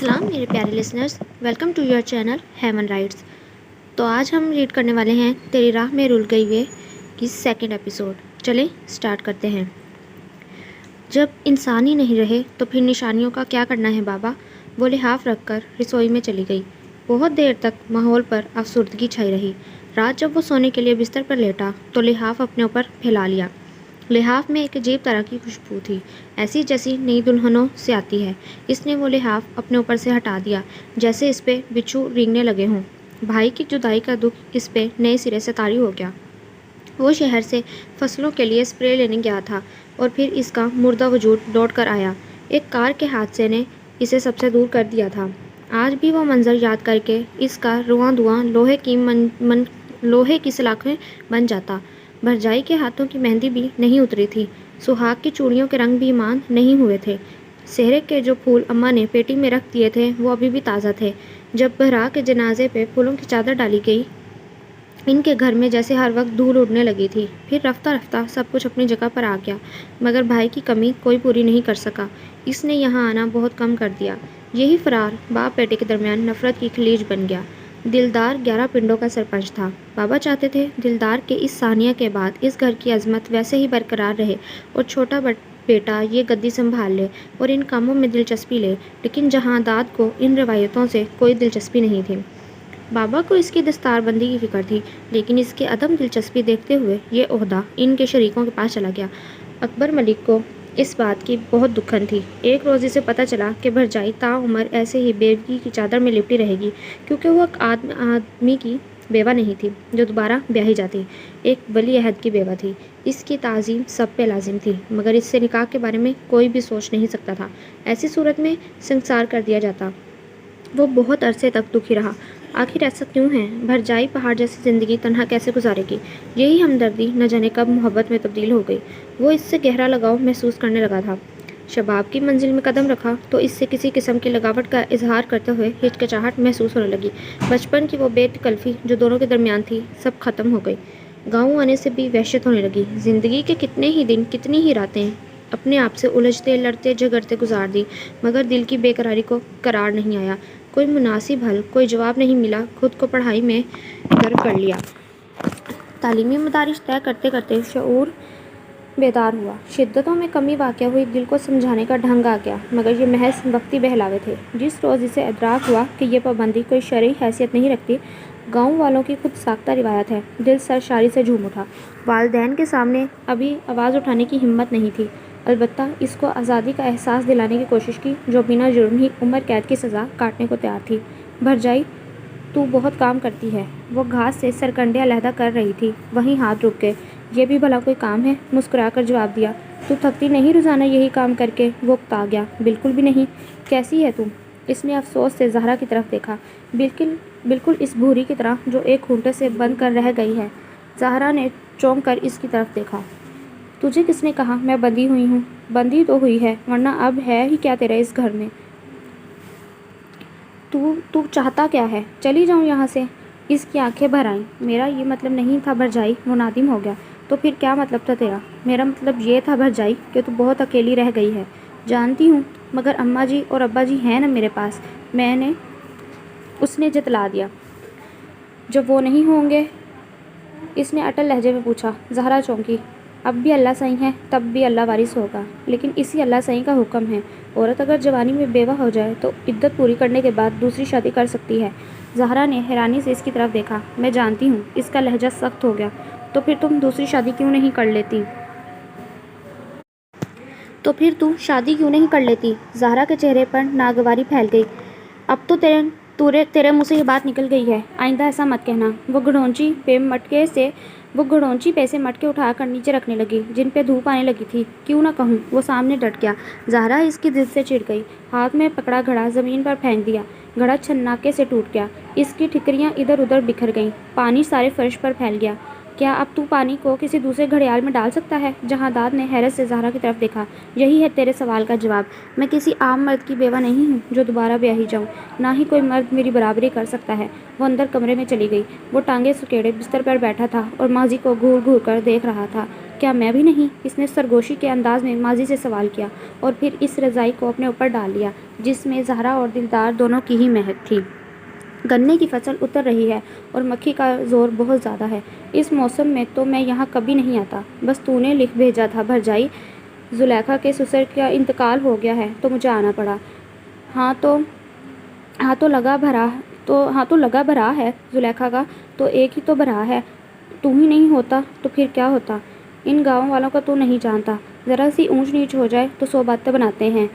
अस्सलाम मेरे प्यारे listeners, welcome to your channel heaven rights. तो आज हम रीड करने वाले हैं तेरी राह में रुल गई वे की सेकंड एपिसोड। चलें स्टार्ट करते हैं। जब इंसान ही नहीं रहे तो फिर निशानियों का क्या करना है बाबा, वो लिहाफ रखकर रसोई में चली गई। बहुत देर तक माहौल पर अफसुर्दगी छाई रही। रात जब वो सोने के लिए बिस्तर पर लेटा तो लिहाफ अपने ऊपर फैला लिया। लिहाफ में एक अजीब तरह की खुशबू थी, ऐसी जैसी नई दुल्हनों से आती है। इसने वो लिहाफ अपने ऊपर से हटा दिया, जैसे इस पे बिच्छू रेंगने लगे हों। भाई की जुदाई का दुख इस पे नए सिरे से तारी हो गया। वो शहर से फसलों के लिए स्प्रे लेने गया था और फिर इसका मुर्दा वजूद लौट कर आया। एक कार के हादसे ने इसे सबसे दूर कर दिया था। आज भी वो मंजर याद करके इसका रुआं धुआं लोहे की सलाखें बन जाता। भरजाई के हाथों की मेहंदी भी नहीं उतरी थी, सुहाग की चूड़ियों के रंग भी मान नहीं हुए थे। सेहरे के जो फूल अम्मा ने पेटी में रख दिए थे वो अभी भी ताज़ा थे। जब बहरा के जनाजे पे फूलों की चादर डाली गई, इनके घर में जैसे हर वक्त धूल उड़ने लगी थी। फिर रफ्ता रफ्ता सब कुछ अपनी जगह पर आ गया, मगर भाई की कमी कोई पूरी नहीं कर सका। इसने यहाँ आना बहुत कम कर दिया। यही फरार बाप बेटे के दरमियान नफरत की खलीज बन गया। दिलदार 11 पिंडों का सरपंच था। बाबा चाहते थे दिलदार के इस सानिया के बाद इस घर की अजमत वैसे ही बरकरार रहे और छोटा बेटा ये गद्दी संभाल ले और इन कामों में दिलचस्पी ले। लेकिन जहांदाद को इन रवायतों से कोई दिलचस्पी नहीं थी। बाबा को इसकी दस्तारबंदी की फिक्र थी, लेकिन इसकी अदम दिलचस्पी देखते हुए ये ओहदा इनके शरीकों के पास चला गया। अकबर मलिक को इस बात की बहुत दुखन थी। एक रोज़ इसे पता चला कि भरजाई ताउम्र ऐसे ही बेवगी की चादर में लिपटी रहेगी, क्योंकि वो एक आदमी की बेवा नहीं थी जो दोबारा ब्याही जाती, एक वली अहद की बेवा थी। इसकी ताज़ीम सब पे लाजिम थी, मगर इससे निकाह के बारे में कोई भी सोच नहीं सकता था। ऐसी सूरत में संसार कर दिया जाता। वो बहुत अरसे तक दुखी रहा। आखिर ऐसा क्यों है? भरजाई पहाड़ जैसी ज़िंदगी तन्हा कैसे गुजारेगी? यही हमदर्दी न जाने कब मोहब्बत में तब्दील हो गई। वो इससे गहरा लगाव महसूस करने लगा था। शबाब की मंजिल में कदम रखा तो इससे किसी किस्म की लगावट का इजहार करते हुए हिचकिचाहट महसूस होने लगी। बचपन की वो बेतकल्फ़ी जो दोनों के दरमियान थी, सब खत्म हो गई। गाँव आने से भी वहशत होने लगी। ज़िंदगी के कितने ही दिन, कितनी ही रातें अपने आप से उलझते लड़ते झगड़ते गुजार दी, मगर दिल की बेकरारी को करार नहीं आया। कोई मुनासिब हल, कोई जवाब नहीं मिला। खुद को पढ़ाई में गर्व कर लिया। तालीमी मदारिस तय करते करते शऊर बेदार हुआ। शिद्दतों में कमी वाक़या हुई, दिल को समझाने का ढंग आ गया, मगर ये महज वक्ती बहलावे थे। जिस रोज़ इसे इदराक हुआ कि यह पाबंदी कोई शरई हैसियत नहीं रखती, गाँव वालों की खुद साख्ता रिवायत है, दिल सरशारी से झूम उठा। वालिदैन के सामने अभी आवाज़ उठाने की हिम्मत नहीं थी। अलबत्ता इसको आज़ादी का एहसास दिलाने की कोशिश की, जो बिना जुर्म ही उम्र कैद की सज़ा काटने को तैयार थी। भरजाई, तू बहुत काम करती है। वो घास से सरकंडे अलहदा कर रही थी, वहीं हाथ रुक गए। ये भी भला कोई काम है? मुस्कुराकर जवाब दिया। तू थकती नहीं रोज़ाना यही काम करके? वो उकता गया। बिल्कुल भी नहीं। कैसी है तू? इसने अफसोस से ज़हरा की तरफ देखा। बिल्कुल इस भूरी की तरह जो एक खूंटे से बंद कर रह गई है। ज़हरा ने चौंक कर इसकी तरफ देखा। तुझे किसने कहा मैं बंधी हुई हूँ? बंधी तो हुई है, वरना अब है ही क्या तेरे इस घर में? तू चाहता क्या है? चली जाऊँ यहाँ से? इसकी आंखें भर आईं। मेरा ये मतलब नहीं था भरजाई। वो नादिम हो गया। तो फिर क्या मतलब था तेरा? मेरा मतलब ये था भरजाई कि तू बहुत अकेली रह गई है। जानती हूँ, मगर अम्मा जी और अब्बा जी हैं ना मेरे पास। उसने जतला दिया। जब वो नहीं होंगे? इसने अटल लहजे में पूछा। ज़हरा चौंकी। अब भी अल्लाह सही है, तब भी अल्लाह वारिस होगा, लेकिन इसी अल्लाह सही का हुक्म है। औरत अगर जवानी में बेवा हो जाए तो इद्दत पूरी करने के बाद दूसरी शादी कर सकती है। ज़हरा ने हैरानी से इसकी तरफ देखा। मैं जानती हूँ। इसका लहजा सख्त हो गया। तो फिर तुम दूसरी शादी क्यों नहीं कर लेती? ज़हरा के चेहरे पर नागवारी फैल गई। अब तो तेरे मुँह से ये बात निकल गई है। आइंदा ऐसा मत कहना। वो घड़ोंची पे से मटके उठाकर नीचे रखने लगी, जिन पे धूप आने लगी थी। क्यों ना कहूँ? वो सामने डट गया। ज़हरा इसकी जिद से चिढ़ गई। हाथ में पकड़ा घड़ा ज़मीन पर फेंक दिया। घड़ा छन्नाके से टूट गया। इसकी ठिकरियाँ इधर उधर बिखर गईं। पानी सारे फर्श पर फैल गया। کیا اب تو پانی کو کسی دوسرے گھڑیال میں ڈال سکتا ہے؟ جہانداد نے حیرت سے زہرا کی طرف دیکھا۔ یہی ہے تیرے سوال کا جواب۔ میں کسی عام مرد کی بیوہ نہیں ہوں جو دوبارہ بیاہی جاؤں، نہ ہی کوئی مرد میری برابری کر سکتا ہے۔ وہ اندر کمرے میں چلی گئی۔ وہ ٹانگیں سکیڑے بستر پر بیٹھا تھا اور ماضی کو گھور گھور کر دیکھ رہا تھا۔ کیا میں بھی نہیں؟ اس نے سرگوشی کے انداز میں ماضی سے سوال کیا اور پھر اس رضائی کو اپنے اوپر ڈال لیا جس میں زہرا اور دلدار دونوں کی ہی مہک تھی۔ گنے کی فصل اتر رہی ہے اور مکھی کا زور بہت زیادہ ہے۔ اس موسم میں تو میں یہاں کبھی نہیں آتا۔ بس تو نے لکھ بھیجا تھا بھرجائی، زلیخا کے سسر کا انتقال ہو گیا ہے تو مجھے آنا پڑا۔ ہاں تو لگا بھرا ہے زلیخا کا تو ایک ہی تو بھرا ہے۔ تو ہی نہیں ہوتا تو پھر کیا ہوتا؟ ان گاؤں والوں کا تو نہیں جانتا، ذرا سی اونچ نیچ ہو جائے تو 100 باتیں بناتے ہیں۔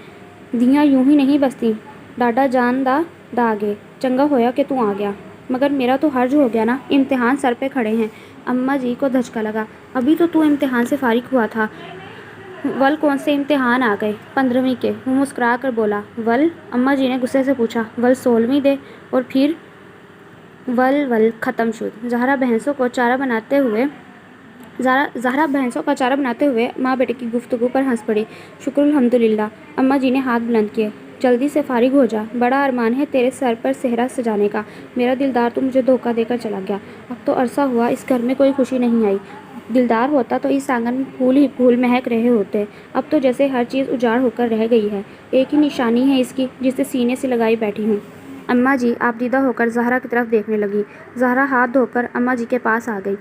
دھیاں یوں ہی نہیں بستی۔ ڈاڈا جان دا آگے، چنگا ہویا کہ تو آ گیا۔ مگر میرا تو حرج ہو گیا نا، امتحان سر پہ کھڑے ہیں۔ اماں جی کو دھچکا لگا۔ ابھی تو امتحان سے فارغ ہوا تھا۔ ول کون سے امتحان آ گئے؟ 15ویں کے۔ وہ مسکرا کر بولا۔ ول؟ اماں جی نے غصے سے پوچھا۔ ول 16ویں دے اور پھر؟ ول ختم شد۔ زہرا بھینسوں کا چارہ بناتے ہوئے ماں بیٹے کی گفتگو پر ہنس پڑی۔ شکر الحمدللہ۔ اماں جی نے ہاتھ بلند کیے۔ جلدی سے فارغ ہو جا، بڑا ارمان ہے تیرے سر پر صحرا سجانے کا۔ میرا دلدار تو مجھے دھوکہ دے کر چلا گیا۔ اب تو عرصہ ہوا اس گھر میں کوئی خوشی نہیں آئی۔ دلدار ہوتا تو اس آنگن میں پھول ہی پھول مہک رہے ہوتے۔ اب تو جیسے ہر چیز اجاڑ ہو کر رہ گئی ہے۔ ایک ہی نشانی ہے اس کی جسے سینے سے لگائی بیٹھی ہوں۔ اماں جی آپ دیدہ ہو کر زہرا کی طرف دیکھنے لگی۔ زہرا ہاتھ دھو کر اماں جی کے پاس آ گئی۔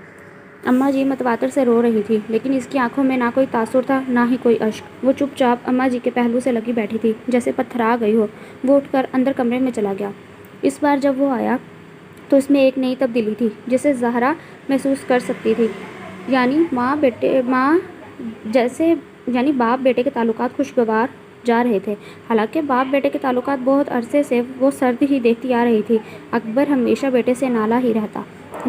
اماں جی متواتر سے رو رہی تھی لیکن اس کی آنکھوں میں نہ کوئی تاثر تھا نہ ہی کوئی اشک۔ وہ چپ چاپ اماں جی کے پہلو سے لگی بیٹھی تھی جیسے پتھرا گئی ہو۔ وہ اٹھ کر اندر کمرے میں چلا گیا۔ اس بار جب وہ آیا تو اس میں ایک نئی تبدیلی تھی جسے زہرا محسوس کر سکتی تھی۔ یعنی باپ بیٹے کے تعلقات خوشگوار جا رہے تھے۔ حالانکہ باپ بیٹے کے تعلقات بہت عرصے سے وہ سرد ہی دیکھتی آ رہی تھی۔ اکبر ہمیشہ بیٹے سے نالاں ہی رہتا۔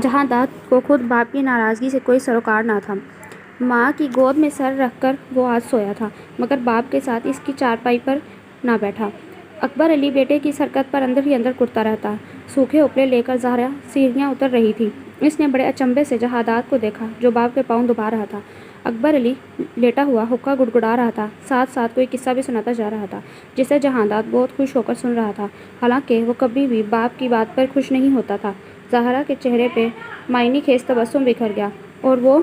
جہانداد کو خود باپ کی ناراضگی سے کوئی سروکار نہ تھا۔ ماں کی گود میں سر رکھ کر وہ آج سویا تھا مگر باپ کے ساتھ اس کی چارپائی پر نہ بیٹھا۔ اکبر علی بیٹے کی اس حرکت پر اندر ہی اندر کرتا رہتا۔ سوکھے اپلے لے کر زہرا سیڑھیاں اتر رہی تھی۔ اس نے بڑے اچنبھے سے جہانداد کو دیکھا جو باپ کے پاؤں دبا رہا تھا۔ اکبر علی لیٹا ہوا حقہ گڑگڑا رہا تھا، ساتھ ساتھ کوئی قصہ بھی سناتا جا رہا تھا جسے جہانداد بہت خوش ہو کر سن رہا تھا۔ حالانکہ وہ کبھی بھی باپ کی بات پر خوش نہیں ہوتا تھا۔ زہرا کے چہرے پہ معنی خیز تبسم بکھر گیا اور وہ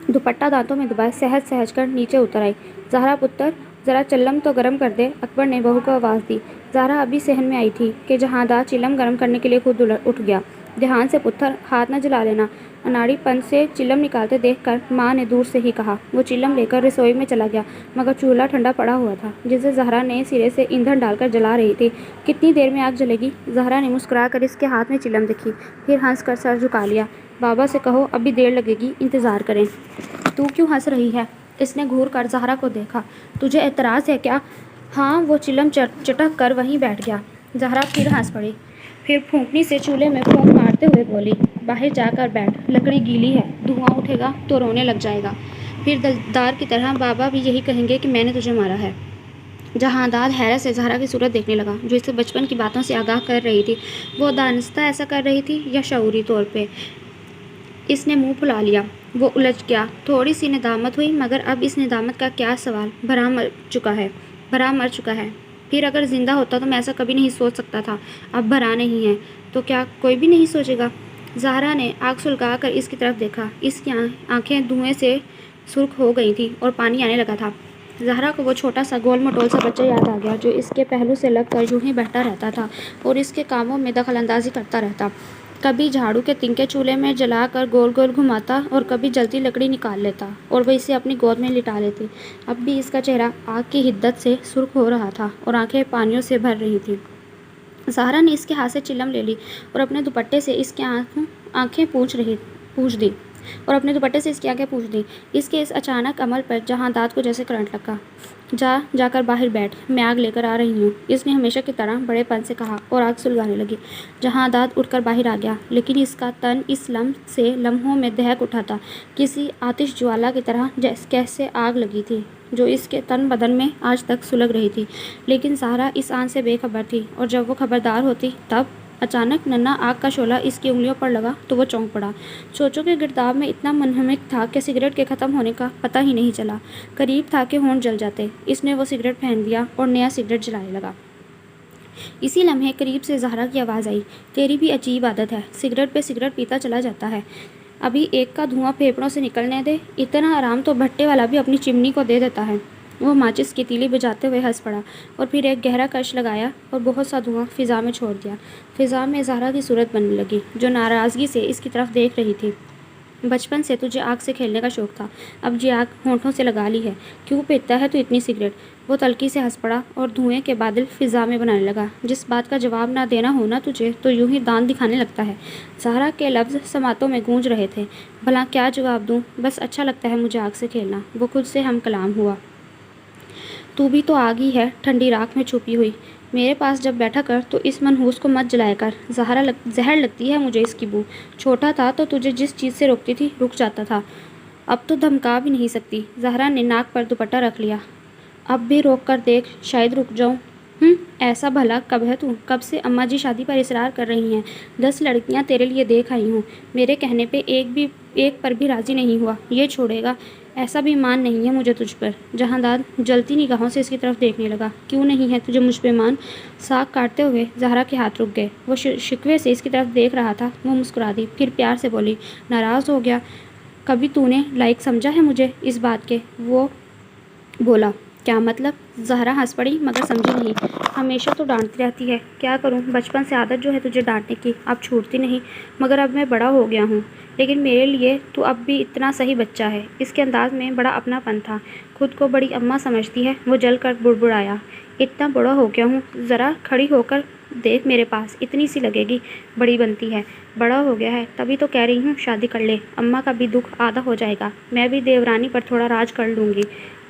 دوپٹہ دانتوں میں دبائے سہج سہج کر نیچے اتر آئی۔ زہرا پتر ذرا چلم تو گرم کر دے، اکبر نے بہو کو آواز دی۔ زہرا ابھی صحن میں آئی تھی کہ جہانداد چلم گرم کرنے کے لیے خود اٹھ گیا۔ دھیان سے پتر، ہاتھ نہ جلا لینا۔ اناڑی پن سے چلم نکالتے دیکھ کر ماں نے دور سے ہی کہا۔ وہ چلم لے کر رسوئی میں چلا گیا مگر چولہا ٹھنڈا پڑا ہوا تھا جسے زہرا نئے سرے سے ایندھن ڈال کر جلا رہی تھی۔ کتنی دیر میں آگ جلے گی؟ زہرا نے مسکرا کر اس کے ہاتھ میں چلم دیکھی، پھر ہنس کر سر جھکا لیا۔ بابا سے کہو ابھی دیر لگے گی، انتظار کریں۔ تو کیوں ہنس رہی ہے؟ اس نے گھور کر زہرا کو دیکھا۔ تجھے اعتراض ہے کیا؟ ہاں۔ وہ چلم چٹک کر وہیں بیٹھ گیا۔ زہرا پھر ہنس پڑی، پھر پھونکنی سے چولہے میں پھونک مارتے ہوئے بولی، باہر جا کر بیٹھ، لکڑی گیلی ہے، دھواں اٹھے گا تو رونے لگ جائے گا، پھر دلدار کی طرح بابا بھی یہی کہیں گے کہ میں نے تجھے مارا ہے۔ جہانداد حیرت سے زہرا کی صورت دیکھنے لگا جو اسے بچپن کی باتوں سے آگاہ کر رہی تھی۔ وہ دانستہ ایسا کر رہی تھی یا شعوری طور پہ؟ اس نے منہ پھلا لیا۔ وہ الجھ گیا۔ تھوڑی سی ندامت ہوئی مگر اب اس ندامت کا کیا سوال؟ بھرا مر چکا ہے۔ پھر اگر زندہ ہوتا تو میں ایسا کبھی نہیں سوچ سکتا تھا۔ اب بھرا نہیں ہے تو کیا کوئی بھی نہیں سوچے گا؟ زہرا نے آنکھ سلگا کر اس کی طرف دیکھا۔ اس کی آنکھیں دھوئیں سے سرخ ہو گئی تھیں اور پانی آنے لگا تھا۔ زہرا کو وہ چھوٹا سا گول مٹول سا بچہ یاد آ گیا جو اس کے پہلو سے لگ کر یوں ہی بیٹھا رہتا تھا اور اس کے کاموں میں دخل اندازی کرتا رہتا۔ کبھی جھاڑو کے تنکے چولہے میں جلا کر گول گول گھماتا اور کبھی جلتی لکڑی نکال لیتا اور وہ اسے اپنی گود میں لٹا لیتی۔ اب بھی اس کا چہرہ آگ کی حدت سے سرخ ہو رہا تھا اور آنکھیں پانیوں سے بھر رہی تھیں۔ زہرا نے اس کے ہاتھ سے چلم لے لی اور اپنے دوپٹے سے اس کی آنکھیں پوچھ دی۔ اس کے اس اچانک عمل پر جہانداد کو جیسے کرنٹ لگا۔ جا کر باہر بیٹھ، میں آگ لے کر آ رہی ہوں، اس نے ہمیشہ کی طرح بڑے پن سے کہا اور آگ سلگانے لگی۔ جہانداد اٹھ کر باہر آ گیا لیکن اس کا تن اس لمح سے لمحوں میں دہک اٹھا تھا، کسی آتش جوالا کی طرح کیسے آگ لگی تھی جو اس کے تن بدن میں آج تک سلگ رہی تھی۔ لیکن زہرا اس آن سے بے خبر تھی اور جب وہ خبردار ہوتی تب अचानक नन्हा आग का शोला इसकी उंगलियों पर लगा तो वो चौंक पड़ा। सोचों के गिरदाव में इतना मुनहमिक था कि सिगरेट के ख़त्म होने का पता ही नहीं चला। करीब था कि होंठ जल जाते। इसने वो सिगरेट फेंक दिया और नया सिगरेट जलाने लगा। इसी लम्हे करीब से ज़हरा की आवाज़ आई, तेरी भी अजीब आदत है, सिगरेट पे सिगरेट पीता चला जाता है। अभी एक का धुआं फेफड़ों से निकलने दे, इतना आराम तो भट्टे वाला भी अपनी चिमनी को दे देता है। वो माचिस की तीली बुझाते हुए हंस पड़ा और फिर एक गहरा कश लगाया और बहुत सा धुआं फ़िज़ा में छोड़ दिया। फ़िज़ा में ज़हरा की सूरत बनने लगी, जो नाराज़गी से इसकी तरफ देख रही थी। बचपन से तुझे आग से खेलने का शौक़ था, अब ये आग होंठों से लगा ली है, क्यों पीता है तू इतनी सिगरेट? वो तल्खी से हंस पड़ा और धुएं के बादल फ़िज़ा में बनाने लगा। जिस बात का जवाब ना देना हो ना तुझे, तो यूं ही दांत दिखाने लगता है। ज़हरा के लफ्ज़ समातों में गूंज रहे थे। भला क्या जवाब दूँ? बस अच्छा लगता है मुझे आग से खेलना। वो खुद से हम कलाम हुआ। तू भी तो आग ही है, ठंडी राख में छुपी हुई। मेरे पास जब बैठा कर तो इस मनहूस को मत जलाया कर। जहर लगती है मुझे इसकी बू। छोटा था तो तुझे जिस चीज़ से रोकती थी रुक जाता था, अब तो धमका भी नहीं सकती। ज़हरा ने नाक पर दुपट्टा रख लिया। अब भी रोक कर देख, शायद रुक जाऊँ। ऐसा भला कब है तू? कब से अम्मा जी शादी पर इसरार कर रही हैं। 10 लड़कियां तेरे लिए देख आई हूँ, मेरे कहने पे एक पर भी राज़ी नहीं हुआ। ये छोड़ेगा? ऐसा भी मान नहीं है मुझे तुझ पर। जहांदाद जलती निगाहों से इसकी तरफ देखने लगा। क्यों नहीं है तुझे मुझ पे मान? साग काटते हुए ज़हरा के हाथ रुक गए। वो शिकवे से इसकी तरफ देख रहा था। वो मुस्कुरा दी, फिर प्यार से बोली, नाराज़ हो गया? कभी तूने लायक समझा है मुझे इस बात के? वो बोला, क्या मतलब? ज़हरा हंस पड़ी मगर समझी नहीं। हमेशा तो डांटती रहती है, क्या करूं? बचपन से आदत जो है तुझे डांटने की, अब छूटती नहीं। मगर अब मैं बड़ा हो गया हूं, लेकिन मेरे लिए तू अब भी इतना सही बच्चा है। इसके अंदाज में बड़ा अपनापन था। खुद को बड़ी अम्मा समझती है। वो जल कर बुड़बुड़ाया, इतना बड़ा हो गया हूँ, ज़रा खड़ी होकर देख मेरे पास, इतनी सी लगेगी, बड़ी बनती है। बड़ा हो गया है तभी तो कह रही हूँ शादी कर ले, अम्मा का भी दुख आधा हो जाएगा। मैं भी देवरानी पर थोड़ा राज कर लूँगी।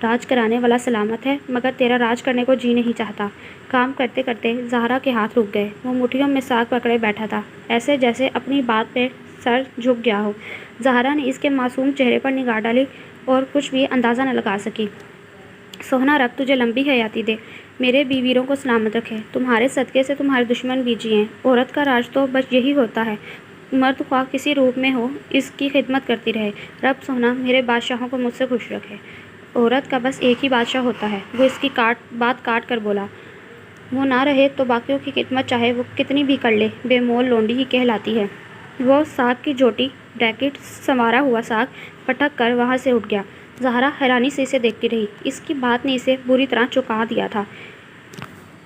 राज कराने वाला सलामत है, मगर तेरा राज करने को जी नहीं चाहता। काम करते करते ज़हरा के हाथ रुक गए। वो मुट्ठियों में साग पकड़े बैठा था, ऐसे जैसे अपनी बात पे सर झुक गया हो। ज़हरा ने इसके मासूम चेहरे पर निगाह डाली और कुछ भी अंदाज़ा न लगा सकी। सोहना रब तुझे लंबी हयाती दे, मेरे बीवीरों को सलामत रखे। तुम्हारे सदक़े से तुम्हारे दुश्मन भी जिएँ। औरत का राज तो बस यही होता है, मर्द ख्वाह किसी रूप में हो, इसकी खिदमत करती रहे। रब सोहना मेरे बादशाहों को मुझसे खुश रखे। औरत का बस एक ही बादशाह होता है। वो इसकी बात काट कर बोला, वो ना रहे तो बाकियों की खिदमत चाहे वो कितनी भी कर ले, बेमोल लोंडी ही कहलाती है। वो साग की जोटी ब्रैकेट संवारा हुआ साग पटक कर वहाँ से उठ गया। ज़हरा हैरानी से इसे देखती रही। इसकी बात ने इसे बुरी तरह चौंका दिया था।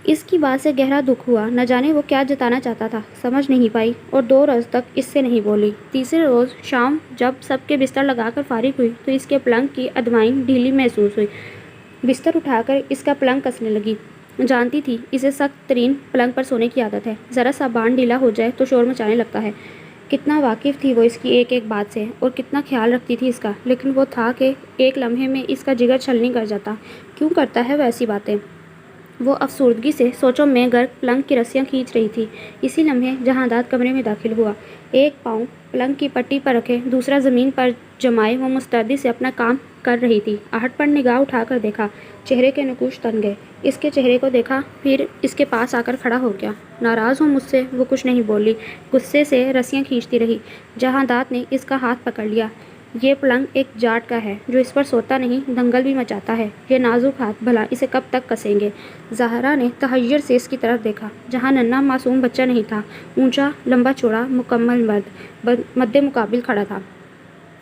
इसकी बात से गहरा दुख हुआ। न जाने वो क्या जताना चाहता था, समझ नहीं पाई और 2 रोज़ तक इससे नहीं बोली। तीसरे रोज़ शाम जब सबके बिस्तर लगाकर फारिग हुई तो इसके पलंग की अदवाइन ढीली महसूस हुई। बिस्तर उठाकर इसका पलंग कसने लगी। जानती थी इसे सख्त तरीन पलंग पर सोने की आदत है, ज़रा सा बांध ढीला हो जाए तो शोर मचाने लगता है। कितना वाकिफ़ थी वो इसकी एक एक बात से और कितना ख्याल रखती थी इसका, लेकिन वो था कि एक लम्हे में इसका जिगर छलनी कर जाता। क्यों करता है वो ऐसी बातें? वो अफसुर्दगी से सोचों में गर्क पलंग की रस्सियाँ खींच रही थी। इसी लम्हे जहांदाद कमरे में दाखिल हुआ। एक पाँव पलंग की पट्टी पर रखे, दूसरा ज़मीन पर जमाए वो मुस्तैदी से अपना काम कर रही थी। आहट पर निगाह उठाकर देखा, चेहरे के नकुश तन गए। इसके चेहरे को देखा, फिर इसके पास आकर खड़ा हो गया। नाराज़ हो मुझसे? वो कुछ नहीं बोली, गुस्से से रस्सियाँ खींचती रही। जहांदाद ने इसका हाथ पकड़ लिया। ये पलंग एक जाट का है, जो इस पर सोता नहीं दंगल भी मचाता है। ये नाजुक हाथ भला इसे कब तक कसेंगे? ज़हरा ने तहय्युर से इसकी तरफ देखा, जहाँ नन्हा मासूम बच्चा नहीं था, ऊंचा लंबा चौड़ा मुकम्मल मर्द मद्दे मुकाबिल खड़ा था।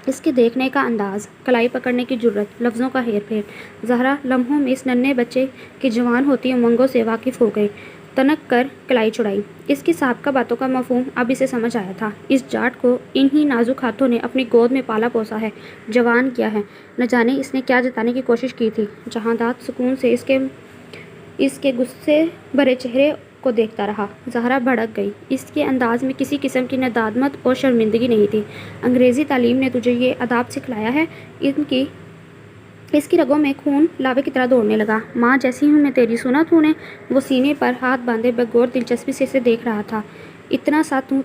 इसके देखने का अंदाज़, कलाई पकड़ने की जुर्रत, लफ्ज़ों का हेर फेर। ज़हरा लम्हों में इस नन्हे बच्चे की जवान होती उमंगों से वाकिफ़ हो गई। तनक कर कलाई छुड़ाई। इसकी साबका बातों का मफ़हूम अब इसे समझ आया था। इस जाट को इन्हीं नाजुक हाथों ने अपनी गोद में पाला पोसा है, जवान किया है। न जाने इसने क्या जताने की कोशिश की थी। जहांदाद सुकून से इसके गुस्से भरे चेहरे को देखता रहा। ज़हरा भड़क गई। इसके अंदाज में किसी किस्म की नदामत और शर्मिंदगी नहीं थी। अंग्रेज़ी तालीम ने तुझे ये अदाब सिखलाया है? इसकी रगों में खून लावे की तरह दौड़ने लगा। माँ जैसी हूँ मैं तेरी, सुना तूने? वो सीने पर हाथ बांधे बगौर दिलचस्पी से इसे देख रहा था। इतना सा तू